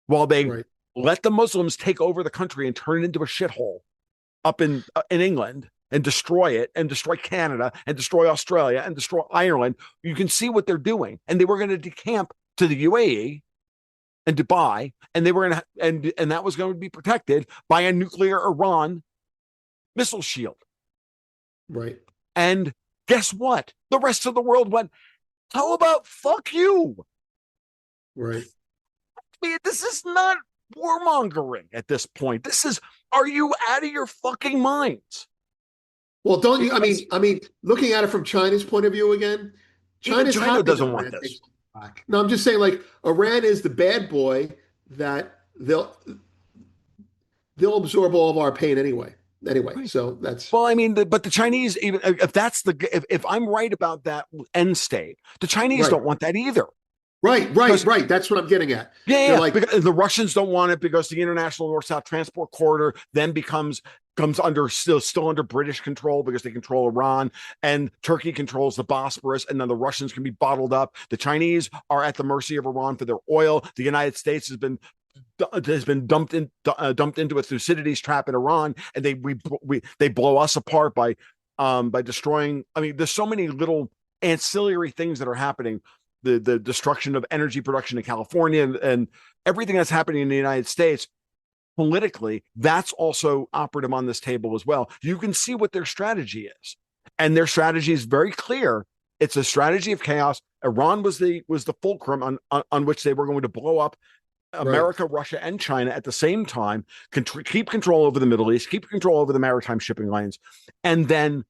while they
Right.
let the Muslims take over the country and turn it into a shithole up in England and destroy it and destroy Canada and destroy Australia and destroy Ireland. You can see what they're doing. And they were going to decamp to the UAE and Dubai, and they were going to, and that was going to be protected by a nuclear Iran missile shield.
Right.
And guess what? The rest of the world went, how about fuck you?
Right.
I mean, this is not warmongering at this point. This is, are you out of your fucking minds?
Well, don't you? I mean, looking at it from China's point of view again,
Even
China's
China
happy
doesn't
that
want
Iran
this.
takes back. No, I'm just saying, like, Iran is the bad boy that they'll absorb all of our pain anyway. Anyway,
Right.
so that's
Well, I mean, but the Chinese, even if that's if I'm right about that end state, the Chinese
Right.
don't want that either.
right. That's what I'm getting at.
Yeah,
They're like,
because the Russians don't want it because the international north-south transport corridor then comes under still under British control because they control Iran, and Turkey controls the Bosporus, and then the Russians can be bottled up. The Chinese are at the mercy of Iran for their oil. The United States has been dumped into a Thucydides trap in Iran, and they blow us apart by destroying. I mean, there's so many little ancillary things that are happening. The destruction of energy production in California and everything that's happening in the United States politically, that's also operative on this table as well. You can see what their strategy is. And their strategy is very clear. It's a strategy of chaos. Iran was the fulcrum on which they were going to blow up
Right.
America, Russia, and China at the same time, keep control over the Middle East, keep control over the maritime shipping lanes, and then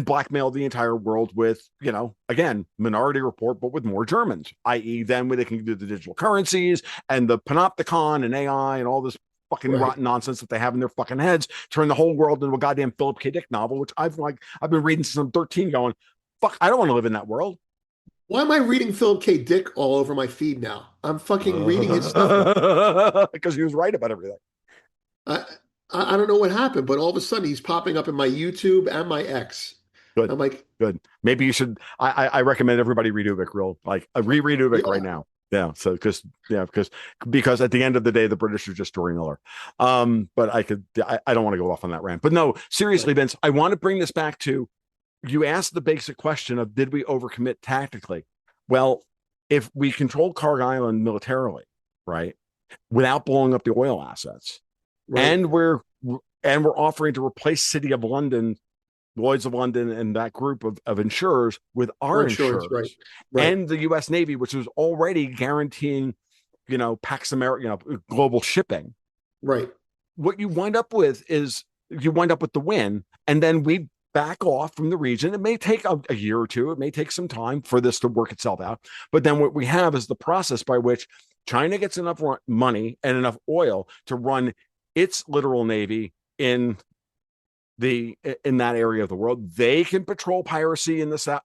blackmail the entire world with, again, Minority Report, but with more Germans, i.e., then where they can do the digital currencies and the panopticon and AI and all this fucking
Right.
rotten nonsense that they have in their fucking heads, turn the whole world into a goddamn Philip K. Dick novel, which I've been reading since I'm 13, going, fuck, I don't want to live in that world.
Why am I reading Philip K. Dick all over my feed now? I'm fucking reading his stuff now.
Because he was right about everything.
I I don't know what happened, but all of a sudden he's popping up in my YouTube and my X.
Good,
I'm like,
good. Maybe you should. I recommend everybody read Ubik real like reread Ubik right
yeah,
now. Yeah. So because at the end of the day, the British are just Tory Miller. But I don't want to go off on that rant. But no, seriously,
right,
Vince, I want to bring this back to you asked the basic question of did we overcommit tactically? Well, if we control Carg Island militarily, right, without blowing up the oil assets,
right,
and we're offering to replace City of London, Lloyd's of London, and that group of insurers with
for
our
insurance, right,
insurers
right,
and the U.S. Navy, which was already guaranteeing, Pax America, global shipping.
right.
What you wind up with is you wind up with the win, and then we back off from the region. It may take a year or two. It may take some time for this to work itself out. But then what we have is the process by which China gets enough money and enough oil to run its literal navy in that area of the world. They can patrol piracy in the south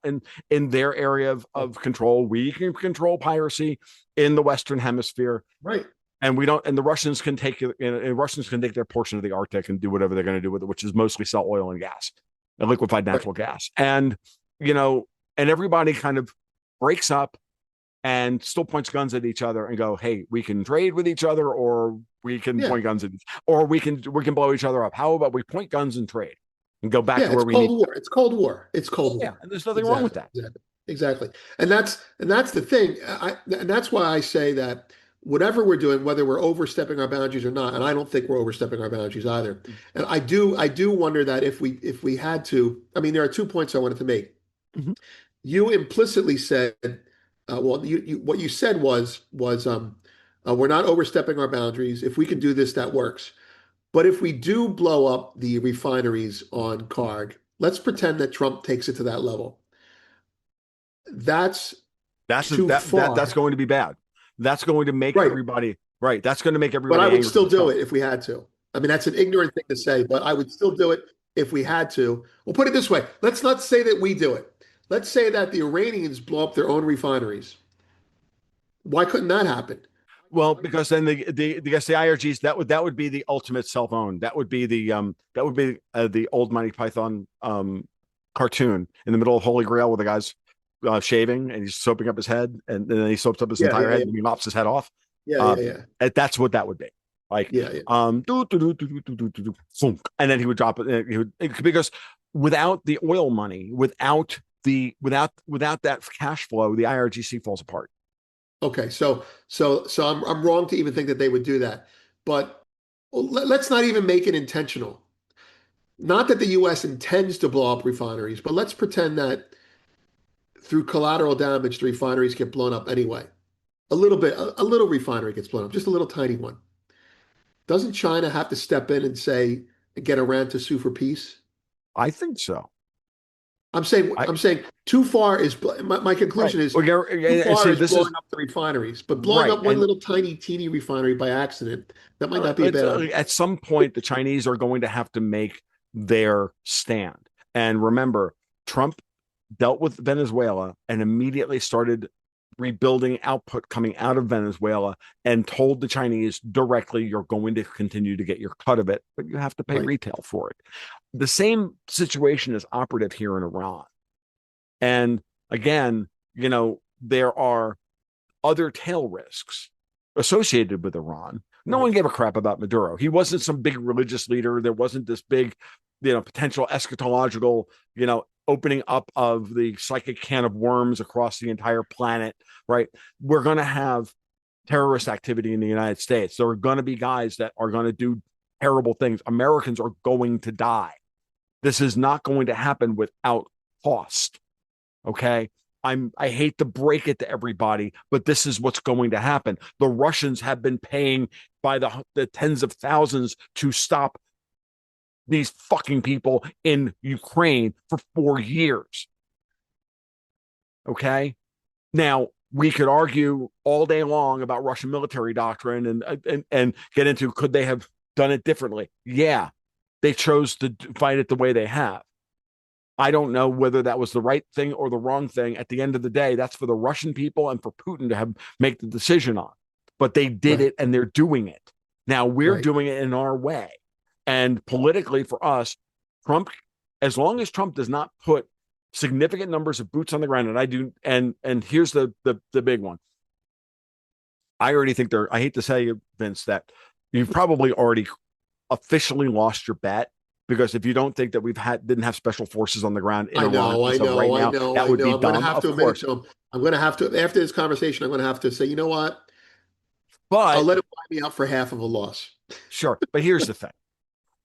in their area of control. We can control piracy in the Western Hemisphere.
Right.
And we don't, and the Russians can take their portion of the Arctic and do whatever they're going to do with it, which is mostly sell oil and gas and liquefied
Right.
natural gas. And, and everybody kind of breaks up and still points guns at each other and go, hey, we can trade with each other, or we can
Yeah.
point guns at, or we can blow each other up. How about we point guns and trade and go back
Yeah.
to
It's
where we
Cold
need?
War. It's Cold War. It's Cold
Yeah,
War.
and there's nothing wrong with
Exactly.
that.
Exactly. Exactly. And that's the thing. And that's why I say that whatever we're doing, whether we're overstepping our boundaries or not, and I don't think we're overstepping our boundaries either. And I do wonder that if we had to, I mean, there are 2 points I wanted to make.
Mhm.
You implicitly said, well, what you said was we're not overstepping our boundaries. If we can do this, that works. But if we do blow up the refineries on Carg, let's pretend that Trump takes it to that level. That's
That's
too
that's
far.
going to be bad. That's going to make
Right.
everybody right. That's going to make
But I
everybody
would
angry
still
with
do
Trump.
it if we had to. I mean, that's an ignorant thing to say, but I would still do it if we had to. We'll put it this way. Let's not say that we do it. Let's say that the Iranians blow up their own refineries. Why couldn't that happen?
Well, because then the IRGs that would be the ultimate self own. That would be the old Monty Python cartoon in the middle of Holy Grail where the guy's shaving and he's soaping up his head and then he soaps up his
Yeah,
entire
yeah,
head
yeah.
and he lops his head off.
Yeah,
Uh,
yeah, yeah.
that's what that would be. Like
Yeah, yeah.
and then he would drop it. Because without the oil money, without that cash flow, the IRGC falls apart.
Okay, so I'm wrong to even think that they would do that. But let's not even make it intentional. Not that the US intends to blow up refineries, but let's pretend that through collateral damage, the refineries get blown up anyway. A little bit, a little refinery gets blown up, just a little tiny one. Doesn't China have to step in and say, get Iran to sue for peace?
I think so.
I'm saying,
I
I'm saying too far is, my
right.
conclusion is
Well,
too
and
far
see,
is
this is
blowing up the refineries, but blowing
right.
up one
And
little tiny, teeny refinery by accident, that might not be a bad idea.
at some point, the Chinese are going to have to make their stand. And remember, Trump dealt with Venezuela and immediately started rebuilding output coming out of Venezuela and told the Chinese directly, you're going to continue to get your cut of it, but you have to pay
Right.
retail for it. The same situation is operative here in Iran. And again, there are other tail risks associated with Iran. No
Right.
one gave a crap about Maduro. He wasn't some big religious leader. There wasn't this big, potential eschatological, opening up of the psychic can of worms across the entire planet, right? We're going to have terrorist activity in the United States. There are going to be guys that are going to do terrible things. Americans are going to die. This is not going to happen without cost. Okay. I hate to break it to everybody, but this is what's going to happen. The Russians have been paying by the tens of thousands to stop these fucking people in Ukraine for 4 years. Okay. Now, we could argue all day long about Russian military doctrine and get into, could they have done it differently? Yeah, they chose to fight it the way they have. I don't know whether that was the right thing or the wrong thing. At the end of the day, that's for the Russian people and for Putin to make the decision on. But they did it and they're doing it. Now we're doing it in our way. And politically for us, Trump, as long as Trump does not put significant numbers of boots on the ground, and I do, and here's the big one. I already think I hate to say, Vince, that you've probably already officially lost your bet. Because if you don't think that didn't have special forces on the ground in Iran, that would be dumb.
I'm going to have to admit it to him. I'm going to have to, after this conversation, I'm going to have to say, you know what?
But
I'll let it buy me out for half of a loss.
Sure. But here's the thing.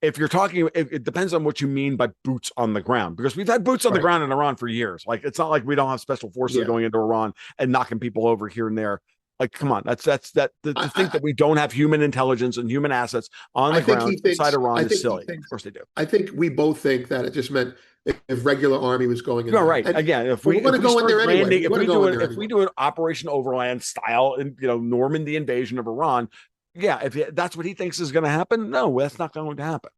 If you're talking, it depends on what you mean by boots on the ground, because we've had boots on the ground in Iran for years. Like, it's not like we don't have special forces going into Iran and knocking people over here and there. Like, come on, to think that we don't have human intelligence and human assets on the ground inside Iran is silly. Of course they do.
I think we both think that it just meant if regular army was going in.
No, right. And again, if we
go in there anyway,
if we do an Operation Overland style and Normandy the invasion of Iran, if that's what he thinks is going to happen, no, that's not going to happen.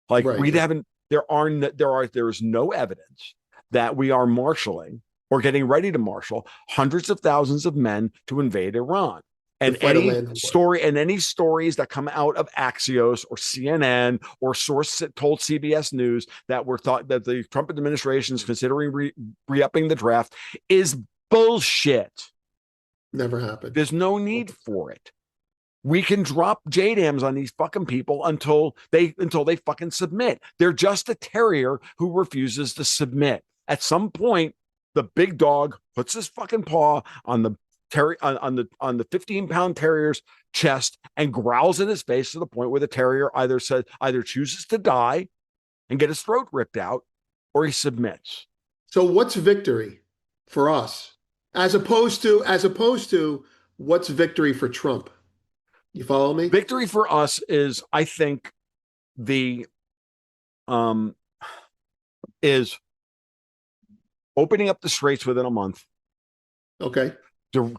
Like we haven't. There's no evidence that we are marshaling or getting ready to marshal hundreds of thousands of men to invade Iran. And any stories that come out of Axios or CNN or source told CBS News that that the Trump administration is considering re-upping the draft is bullshit.
Never happened.
There's no need for it. We can drop JDAMs on these fucking people until they fucking submit. They're just a terrier who refuses to submit. At some point, the big dog puts his fucking paw on the 15-pound terrier's chest and growls in his face to the point where the terrier either chooses to die and get his throat ripped out, or he submits.
So what's victory for us, as opposed to what's victory for Trump? You follow me?
Victory for us is, I think, is opening up the straits within a month.
Okay.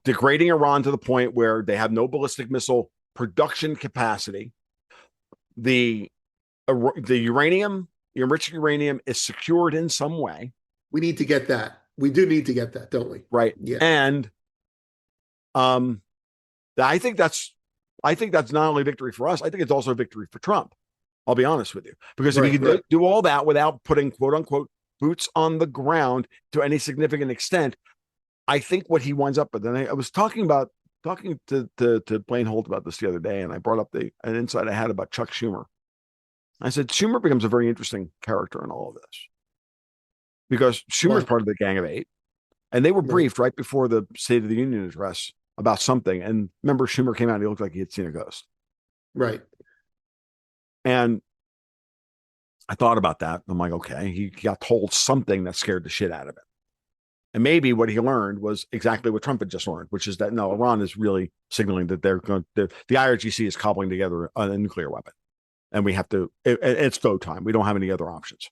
Degrading Iran to the point where they have no ballistic missile production capacity. The uranium, the enriched uranium, is secured in some way.
We need to get that. We do need to get that, don't we?
Right. Yeah. And I think that's not only victory for us, I think it's also a victory for Trump. I'll be honest with you. Because if he can do all that without putting, quote unquote, boots on the ground to any significant extent, I think what he winds up with, and I was talking to Blaine Holt about this the other day, and I brought up an insight I had about Chuck Schumer. I said, Schumer becomes a very interesting character in all of this. Because Schumer's part of the Gang of Eight, and they were briefed right before the State of the Union address about something. And remember, Schumer came out and he looked like he had seen a ghost.
Right.
And I thought about that. I'm like, okay, he got told something that scared the shit out of him. And maybe what he learned was exactly what Trump had just learned, which is that no, Iran is really signaling that the IRGC is cobbling together a nuclear weapon. And we have to, it's go time. We don't have any other options.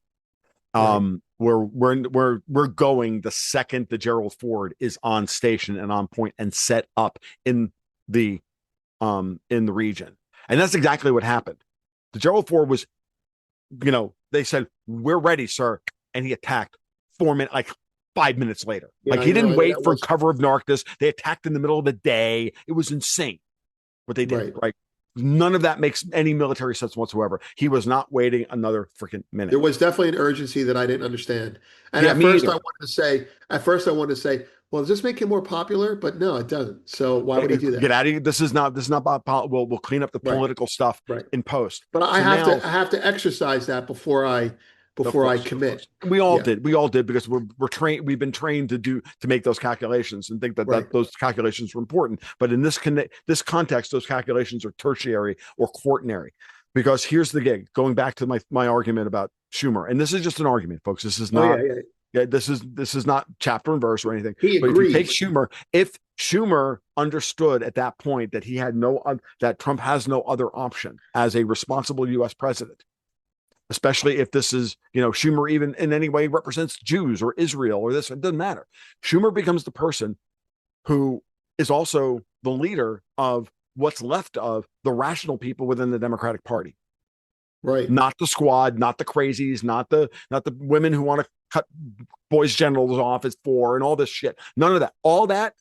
Right. We're going the second the Gerald Ford is on station and on point and set up in the region. And that's exactly what happened. The Gerald Ford was, they said, "We're ready, sir." And he attacked 5 minutes later. Yeah, he didn't wait for cover of darkness. They attacked in the middle of the day. It was insane what they did. Right. None of that makes any military sense whatsoever. He was not waiting another freaking minute.
There was definitely an urgency that I didn't understand. And at first I wanted to say, well, does this make him more popular? But no, it doesn't. So why would he do that?
Get out of here. This is not about we'll clean up the political stuff in post.
But I have to exercise that before I
Of
before I
course, of
commit.
course. We all
Yeah,
did. We all did because we're trained. We've been trained to make those calculations and think that
right.
those calculations are important. But in this context, those calculations are tertiary or quaternary. Because here's the gig. Going back to my argument about Schumer, and this is just an argument, folks. This is
Oh
not.
yeah, yeah.
Yeah, this is not chapter and verse or anything.
He
But if you take
agrees.
Schumer, if Schumer understood at that point that he had that Trump has no other option as a responsible U.S. president, especially if this is, Schumer even in any way represents Jews or Israel or this, it doesn't matter. Schumer becomes the person who is also the leader of what's left of the rational people within the Democratic Party.
Right.
Not the squad, not the crazies, not the women who want to cut boys' genitals off as four and all this shit. None of that. All that,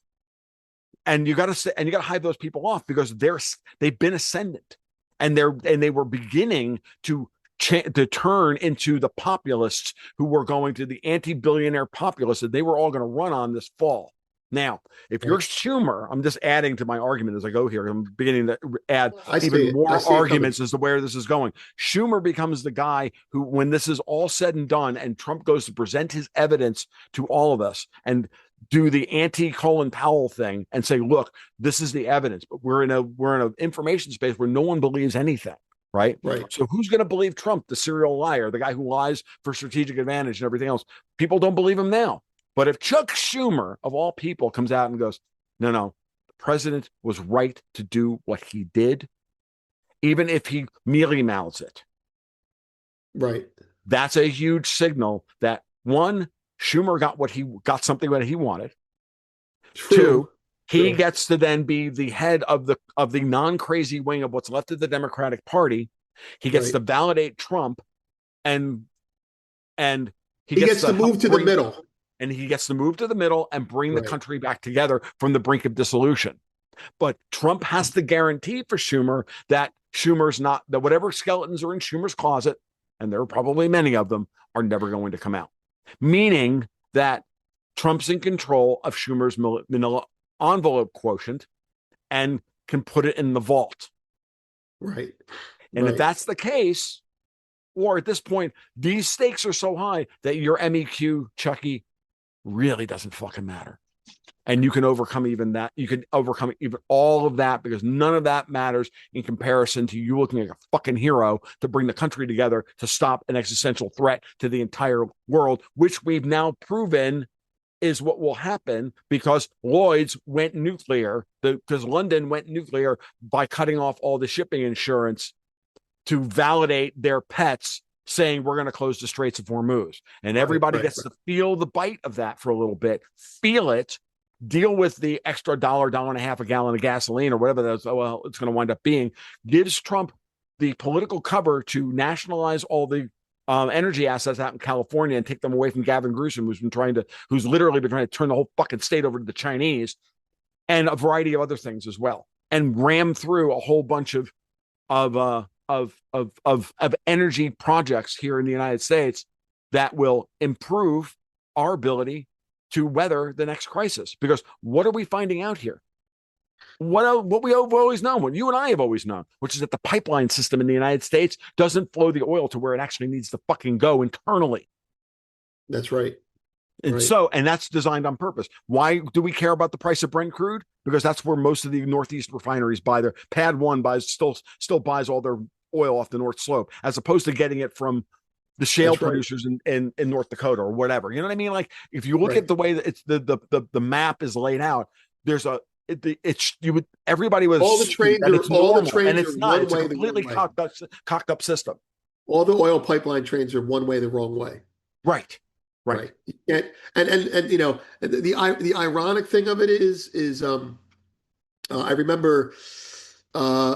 and you got to hide those people off because they've been ascendant, and they were beginning to turn into the populists who were going to the anti-billionaire populists that they were all going to run on this fall. Now, if you're
Right.
Schumer, I'm just adding to my argument as I go here. I'm beginning to add
I see
even
it. I
more
see it coming.
arguments as to where this is going. Schumer becomes the guy who, when this is all said and done, and Trump goes to present his evidence to all of us and do the anti-Colin Powell thing and say, look, this is the evidence, but we're in an information space where no one believes anything. Right.
Right.
So who's going to believe Trump, the serial liar, the guy who lies for strategic advantage and everything else? People don't believe him now. But if Chuck Schumer, of all people, comes out and goes, no, the president was right to do what he did, even if he mealy mouths it,
Right.
that's a huge signal that one, Schumer got something that he wanted. Two,
True.
he
True.
gets to then be the head of the non-crazy wing of what's left of the Democratic Party. He gets
Right.
to validate Trump, and and he
He
gets
gets
to
to
help
move to the
bring
middle.
and he gets to move to the middle and bring the
Right.
country back together from the brink of dissolution. But Trump has to guarantee for Schumer that Schumer's not that whatever skeletons are in Schumer's closet, and there are probably many of them, are never going to come out. Meaning that Trump's in control of Schumer's manila envelope quotient and can put it in the vault.
Right.
And if
Right.
that's the case, or at this point, these stakes are so high that your MEQ, Chucky, really doesn't fucking matter. And you can overcome even that. You can overcome even all of that because none of that matters in comparison to you looking like a fucking hero to bring the country together to stop an existential threat to the entire world, which we've now proven is what will happen because Lloyd's went nuclear, because London went nuclear by cutting off all the shipping insurance to validate their pets saying we're going to close the Straits of Hormuz. And
Right.
everybody
Right.
gets to feel the bite of that for a little bit, feel it, deal with the extra dollar and a half a gallon of gasoline or whatever that's, well, it's going to wind up being, gives Trump the political cover to nationalize all the energy assets out in California and take them away from Gavin Newsom, who's literally been trying to turn the whole fucking state over to the Chinese, and a variety of other things as well, and ram through a whole bunch of energy projects here in the United States that will improve our ability to weather the next crisis. Because what are we finding out here? What we have always known, what you and I have always known, which is that the pipeline system in the United States doesn't flow the oil to where it actually needs to fucking go internally.
That's right.
And
Right.
so, and that's designed on purpose. Why do we care about the price of Brent crude? Because that's where most of the Northeast refineries buy their Pad One still buys all their oil off the North Slope, as opposed to getting it from the shale
That's right.
producers in North Dakota or whatever. You know what I mean? Like if you look
Right.
at the way that it's the map is laid out, there's a it's you would everybody would assume that it's
All the
normal, and
trains are
it's not.
one
It's a
way the wrong
completely
way.
cocked up system.
All the oil pipeline trains are one way the wrong way.
Right. Right.
Right. You can't, and the ironic thing of it is, I remember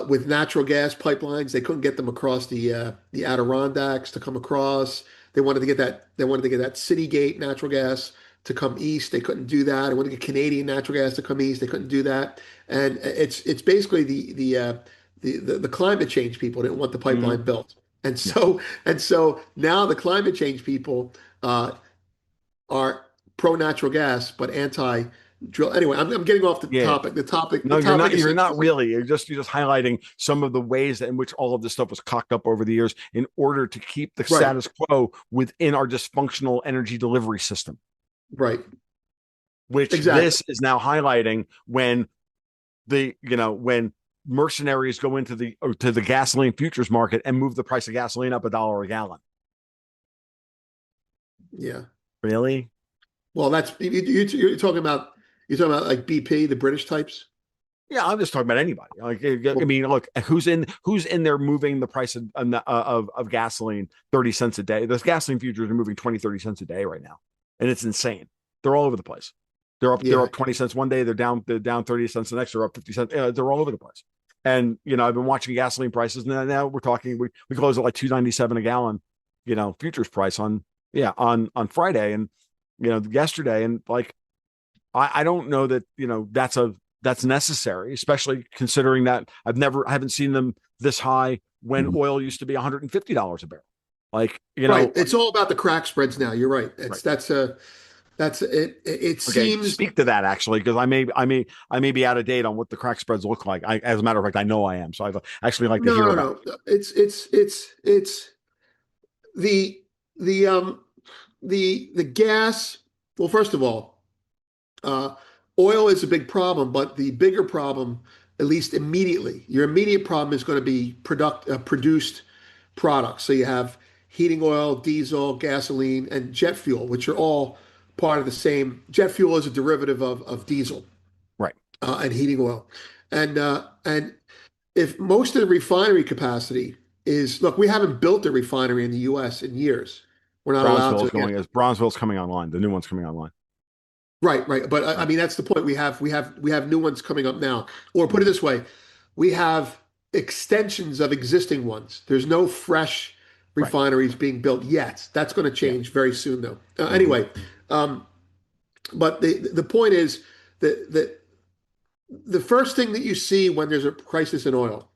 with natural gas pipelines, they couldn't get them across the Adirondacks to come across. They wanted to get that City Gate natural gas to come east. They couldn't do that. They wanted to get Canadian natural gas to come east. They couldn't do that. And it's basically the climate change people didn't want the
Mm-hmm.
pipeline built.
Yeah.
And so now the climate change people are pro natural gas but anti drill. Anyway, I'm getting off the
Yeah.
topic. The
No, you're
topic
not.
is
You're not
simply,
really. You're just highlighting some of the ways in which all of this stuff was cocked up over the years in order to keep the
right,
status quo within our dysfunctional energy delivery system,
right,
which
exactly.
this is now highlighting when when mercenaries go into the gasoline futures market and move the price of gasoline up $1 a gallon.
Yeah.
Really?
Well, that's you're talking about like BP, the British types.
Yeah, I'm just talking about anybody. Like, I
Well,
mean, look, who's in there moving the price of gasoline 30 cents a day? Those gasoline futures are moving 20, 30 cents a day right now, and it's insane. They're all over the place. They're
yeah,
up 20 cents one day. They're down 30 cents the next. They're up 50 cents. They're all over the place. And I've been watching gasoline prices. Now we're talking. We close at like 2.97 a gallon. Futures price on Friday and yesterday, and like I don't know that that's necessary, especially considering that I haven't seen them this high when oil used to be $150 a barrel. Like,
right. It's all about the crack spreads now. You're right.
right.
That's it. It
Okay,
seems
speak to that actually, because I may be out of date on what the crack spreads look like. As a matter of fact, I know I am. So I'd actually like to
no,
hear
no,
about
no. It's the the the gas. Well, first of all, uh, oil is a big problem, but the bigger problem, at least immediately, your immediate problem is going to be produced products. So you have heating oil, diesel, gasoline, and jet fuel, which are all part of the same. Jet fuel is a derivative of diesel
it. Right.
and heating oil, and if most of the refinery capacity is, look, we haven't built a refinery in the U.S. in years. We're not allowed
Brownsville
to
is
again.
going as Brownsville's coming online. The new one's coming online.
Right, right. But I
Right.
mean, that's the point. We have new ones coming up now. Or put it
Mhm.
this way, we have extensions of existing ones. There's no fresh
Right.
refineries being built yet. That's going to
Yeah.
change very soon, though.
Hmm.
Anyway, um, but the point is that the first thing that you see when there's a crisis in oil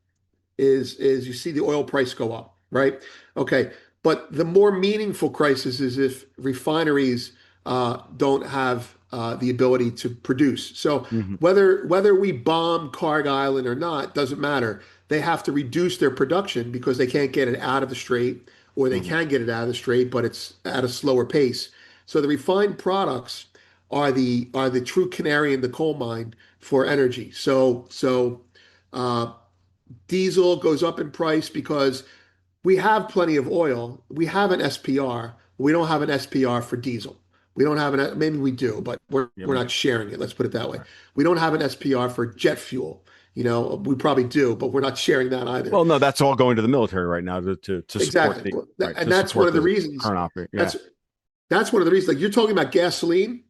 is you see the oil price go up, right? Okay, but the more meaningful crisis is if refineries don't have the ability to produce. So
Hmm.
whether we bomb Carg Island or not doesn't matter. They have to reduce their production because they can't get it out of the strait, or they
Hmm.
can get it out of the strait, but it's at a slower pace. So the refined products are the true canary in the coal mine for energy. Uh, Diesel goes up in price because we have plenty of oil. We have an SPR. We don't have an SPR for diesel. We don't have maybe we do, but we're
Yeah,
we're
we
not
do.
sharing it. Let's put it that way.
Right.
We don't have an SPR for jet fuel. We probably do, but we're not sharing that either.
Well, no, that's all going to the military right now to support
Exactly.
the right
And
to
that's one
support
of the
the
reasons.
current operate. Yeah.
That's that's one of the reasons. Like, you're talking about gasoline.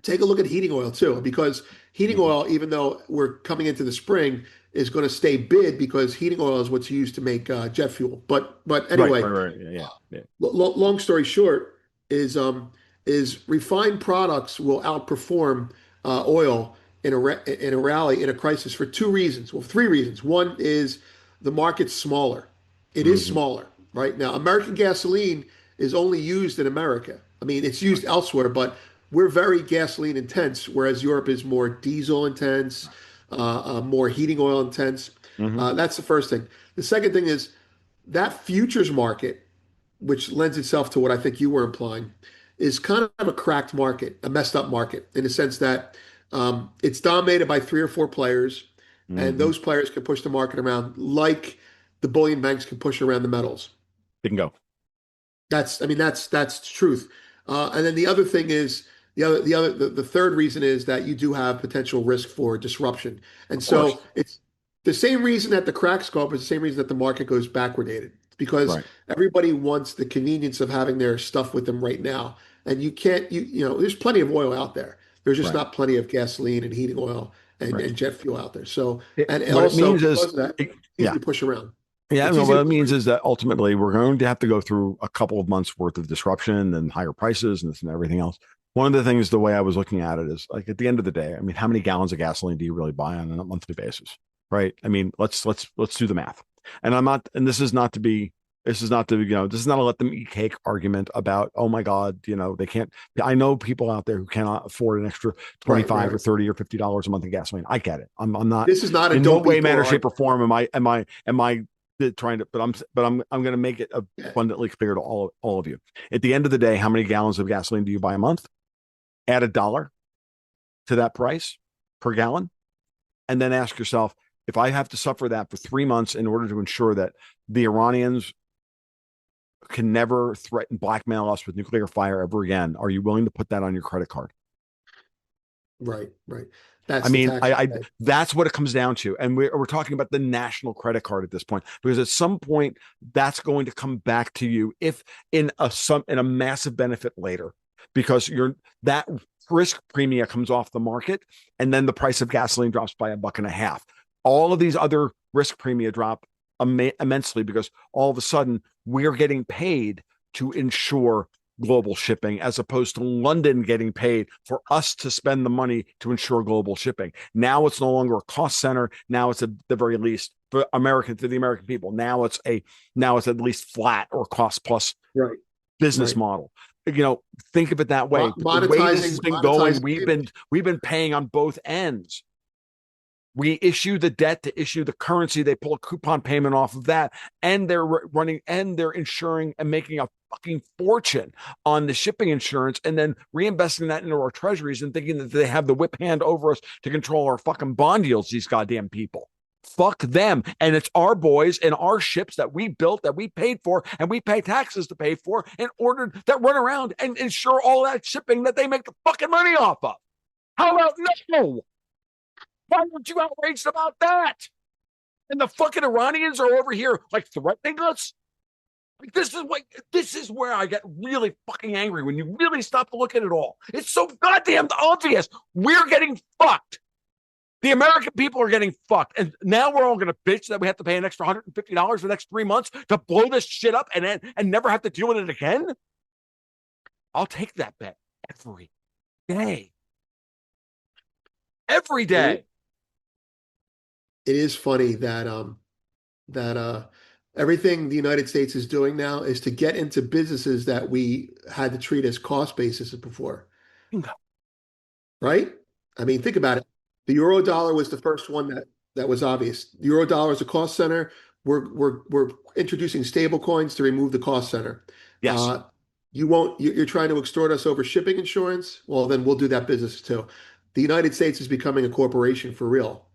Take a look at heating oil too, because heating
Hmm.
oil, even though we're coming into the spring, is going to stay bid because heating oil is what's used to make jet fuel. But
Right. Right.
anyway,
Right. Yeah. Yeah. Yeah.
long story short is refined products will outperform oil in a rally in a crisis for two reasons. Well, three reasons. One is the market's smaller. It is
Hmm.
smaller right now. American gasoline is only used in America. I mean, it's
Right.
used elsewhere, but we're very gasoline intense, whereas Europe is more diesel intense, more heating oil intense.
Hmm.
That's the first thing. The second thing is that futures market, which lends itself to what I think you were implying, is kind of a cracked market, a messed up market, in the sense that it's dominated by three or four players, and
Hmm.
those players can push the market around like the bullion banks can push around the metals.
Bingo.
I mean, that's the truth. And then the other thing is the third reason is that you do have potential risk for disruption. And
Of course.
so it's the same reason that the cracks go up is the same reason that the market goes backwardated. It's because
Right.
everybody wants the convenience of having their stuff with them right now. And you can't, there's plenty of oil out there. There's just
Right.
not plenty of gasoline and heating oil
Right.
and jet fuel out there. So, and
What it
also
means is,
because of that, easy
yeah.
to push around.
Yeah,
It's
no,
easy
what
to
it
push
means
around.
is that ultimately we're going to have to go through a couple of months worth of disruption and higher prices and this and everything else. One of the things, the way I was looking at it is like at the end of the day, I mean, how many gallons of gasoline do you really buy on a monthly basis? Right. I mean, let's do the math. And I'm not, and this is not to be This is not this is not a let them eat cake argument about, oh my God, they can't. I know people out there who cannot afford an extra
Right,
25
right.
or 30 or $50 a month in gasoline. I get it. I'm not
This is not a
in no
don't be
way, manner,
poor
shape, or
argument.
form am I trying to, I'm going to make it
Yeah.
abundantly clear to all of you. At the end of the day, how many gallons of gasoline do you buy a month? Add $1 to that price per gallon, and then ask yourself, if I have to suffer that for 3 months in order to ensure that the Iranians can never threaten, blackmail us with nuclear fire ever again, are you willing to put that on your credit card?
Right, right.
I
That's the
mean,
tax you pay.
that's what it comes down to. And we're talking about the national credit card at this point, because at some point that's going to come back to you, if in a massive benefit later, because that risk premium comes off the market, and then the price of gasoline drops by $1.50. All of these other risk premium drop immensely, because all of a sudden we're getting paid to ensure global shipping, as opposed to London getting paid for us to spend the money to ensure global shipping. Now it's no longer a cost center. Now it's at the very least for the American people. Now it's at least flat or cost plus
Right,
business
right.
model. Think of it that way. But the way this has been going,
Monetizing
we've been paying on both ends. We issue the debt to issue the currency. They pull a coupon payment off of that, and they're insuring and making a fucking fortune on the shipping insurance, and then reinvesting that into our treasuries and thinking that they have the whip hand over us to control our fucking bond yields. These goddamn people. Fuck them. And it's our boys and our ships that we built, that we paid for, and we pay taxes to pay for, in order that run around and insure all that shipping that they make the fucking money off of. How about no? Why weren't you outraged about that? And the fucking Iranians are over here like threatening us. Like, this is where I get really fucking angry, when you really stop to look at it all. It's so goddamn obvious. We're getting fucked. The American people are getting fucked. And now we're all going to bitch that we have to pay an extra $150 for the next 3 months to blow this shit up and never have to deal with it again. I'll take that bet every day. Every day.
It is funny that everything the United States is doing now is to get into businesses that we had to treat as cost basis before. Right? I mean, think about it. The euro dollar was the first one that was obvious. The euro dollar is a cost center. We're introducing stable coins to remove the cost center.
Yes.
You're trying to extort us over shipping insurance. Well, then we'll do that business too. The United States is becoming a corporation for real.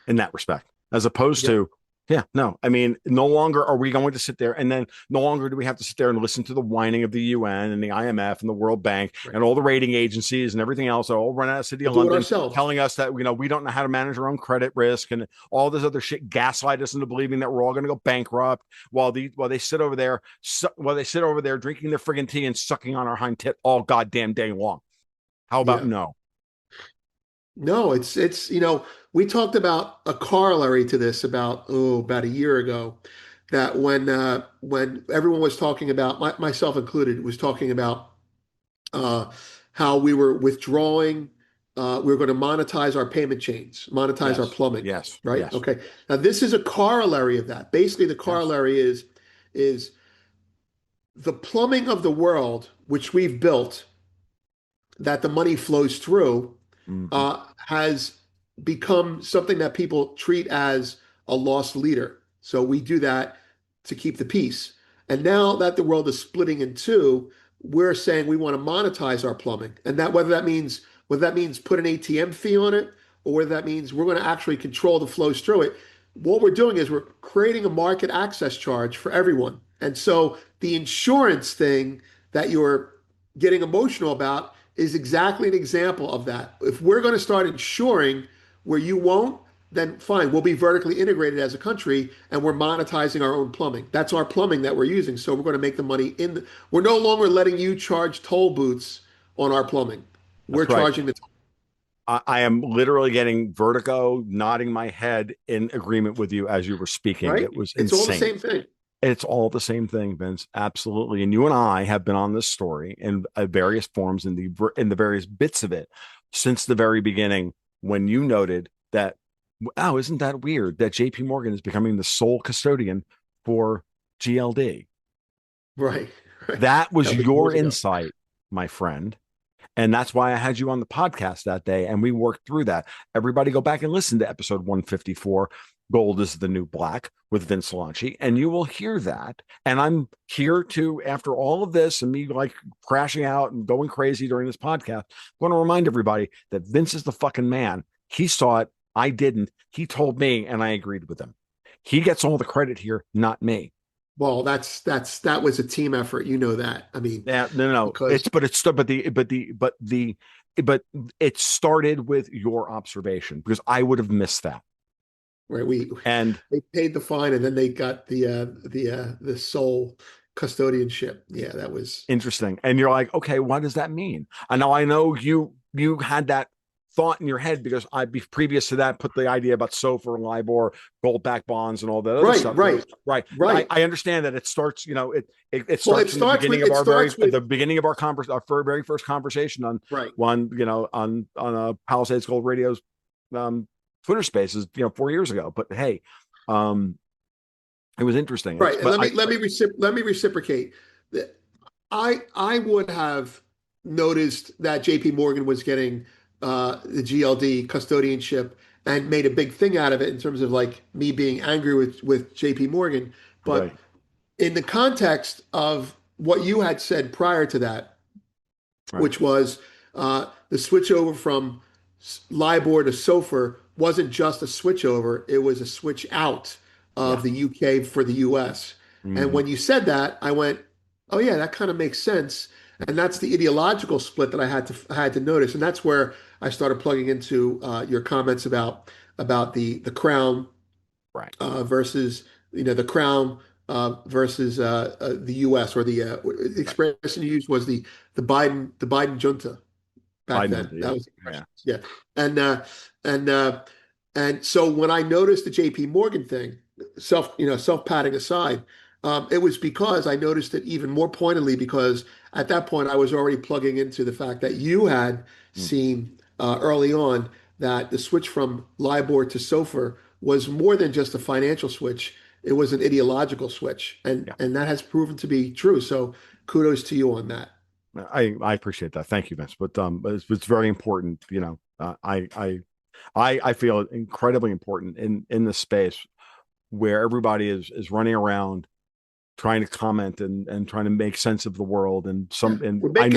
In that respect, as opposed to, yeah, no, I mean, no longer are we going to sit there, and then no longer do we have to sit there and listen to the whining of the UN and the IMF and the World Bank and all the rating agencies and everything else that all run out of the city of London, telling us that, we don't know how to manage our own credit risk and all this other shit, gaslight us into believing that we're all going to go bankrupt, while they sit over there drinking their friggin' tea and sucking on our hind tit all goddamn day long. How about no?
No, it's we talked about a corollary to this about a year ago, that when everyone was talking about, myself included, was talking about how we were withdrawing, we were going to monetize our payment chains, monetize our plumbing.
Yes.
Right.
Yes.
Okay. Now this is a corollary of that. Basically, the corollary is the plumbing of the world, which we've built, that the money flows through, has become something that people treat as a lost leader. So we do that to keep the peace. And now that the world is splitting in two, we're saying we want to monetize our plumbing. And that whether that means put an ATM fee on it, or whether that means we're going to actually control the flows through it, what we're doing is we're creating a market access charge for everyone. And so the insurance thing that you're getting emotional about is exactly an example of that. If we're going to start insuring where you won't, then fine, we'll be vertically integrated as a country, and we're monetizing our own plumbing. That's our plumbing that we're using. So we're going to make the money we're no longer letting you charge toll booths on our plumbing. We're charging the toll.
I am literally getting vertigo, nodding my head in agreement with you as you were speaking.
Right?
It was
It's
insane.
all the same thing.
It's all the same thing, Vince. Absolutely. And you and I have been on this story in various forms, in the various bits of it, since the very beginning, when you noted that, oh, isn't that weird that JP Morgan is becoming the sole custodian for GLD.
Right. Right.
That was
That was
your
years ago.
insight, my friend. And that's why I had you on the podcast that day. And we worked through that. Everybody go back and listen to episode 154, Gold is the New Black with Vince Lanci. And you will hear that. And I'm here to, after all of this and me like crashing out and going crazy during this podcast, I want to remind everybody that Vince is the fucking man. He saw it. I didn't. He told me and I agreed with him. He gets all the credit here, not me.
Well, that was a team effort. You know that. I mean,
Yeah, no.
because
But it started with your observation because I would have missed that.
right,
And
they paid the fine and then they got the sole custodianship. Yeah, that was
interesting. And you're like, okay, what does that mean? I know you had that thought in your head because previous to that put the idea about SOFR and LIBOR, gold-backed bonds, and all that other stuff. Right. I understand that it starts. It starts in the beginning of the beginning of our very first conversation on Palisades Gold Radio's Twitter Spaces 4 years ago. But hey, it was interesting.
Right. Let me reciprocate. I would have noticed that JP Morgan was getting the GLD custodianship and made a big thing out of it in terms of like me being angry with JP Morgan. But in the context of what you had said prior to that, which was the switch over from LIBOR to SOFR wasn't just a switch over, it was a switch out of the UK for the US. And when you said that, I went, oh yeah, that kind of makes sense. And that's the ideological split that I had to notice. And that's where I started plugging into your comments about the crown versus the crown versus the U.S. or the expression you used was the Biden junta back then. That was the expression. And so when I noticed the J.P. Morgan thing, self-patting aside, it was because I noticed it even more pointedly because at that point I was already plugging into the fact that you had seen early on that the switch from LIBOR to SOFR was more than just a financial switch. It was an ideological switch, and that has proven to be true. So kudos to you on that.
I appreciate that. Thank you, Vince. But it's very important. I feel incredibly important in this space where everybody is running around trying to comment and trying to make sense of the world. And I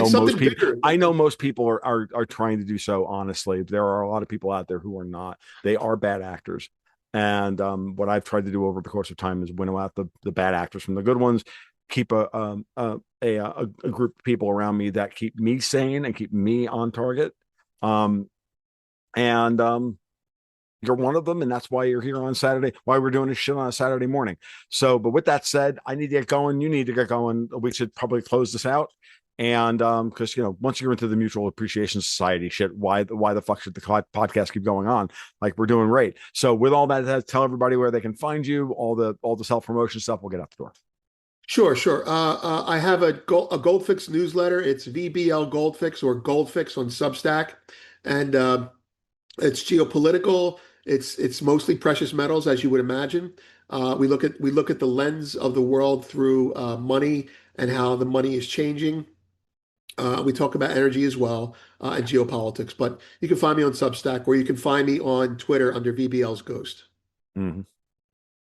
know most people are trying to do so honestly. There are a lot of people out there who are not. They are bad actors. And what I've tried to do over the course of time is winnow out the bad actors from the good ones, keep a group of people around me that keep me sane and keep me on target. You're one of them, and that's why you're here on Saturday, why we're doing this shit on a Saturday morning. So, but with that said, I need to get going. You need to get going. We should probably close this out. And because once you're into the Mutual Appreciation Society shit, why the fuck should the podcast keep going on? Like we're doing great. So with all that, tell everybody where they can find you, all the self-promotion stuff. We'll get out the door.
Sure. I have a Goldfix newsletter. It's VBL Goldfix or Goldfix on Substack, and it's geopolitical. It's mostly precious metals, as you would imagine. We look at the lens of the world through money and how the money is changing. We talk about energy as well and geopolitics. But you can find me on Substack, or you can find me on Twitter under VBL's Ghost.
Mm-hmm.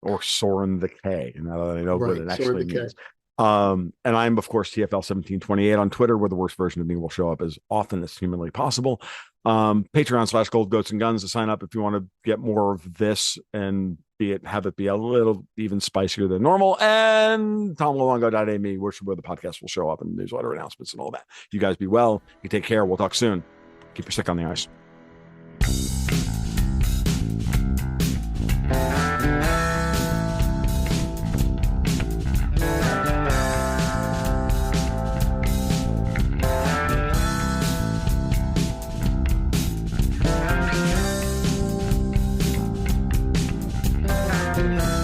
Or Soren the K. Now that I know what it actually means. And I'm, of course, TFL1728 on Twitter, where the worst version of me will show up as often as humanly possible. Patreon/Gold Goats and Guns to sign up if you want to get more of this and have it be a little even spicier than normal. And TomLuongo.me, where the podcast will show up in newsletter announcements and all that. You guys be well. You take care. We'll talk soon. Keep your stick on the ice.
Yeah.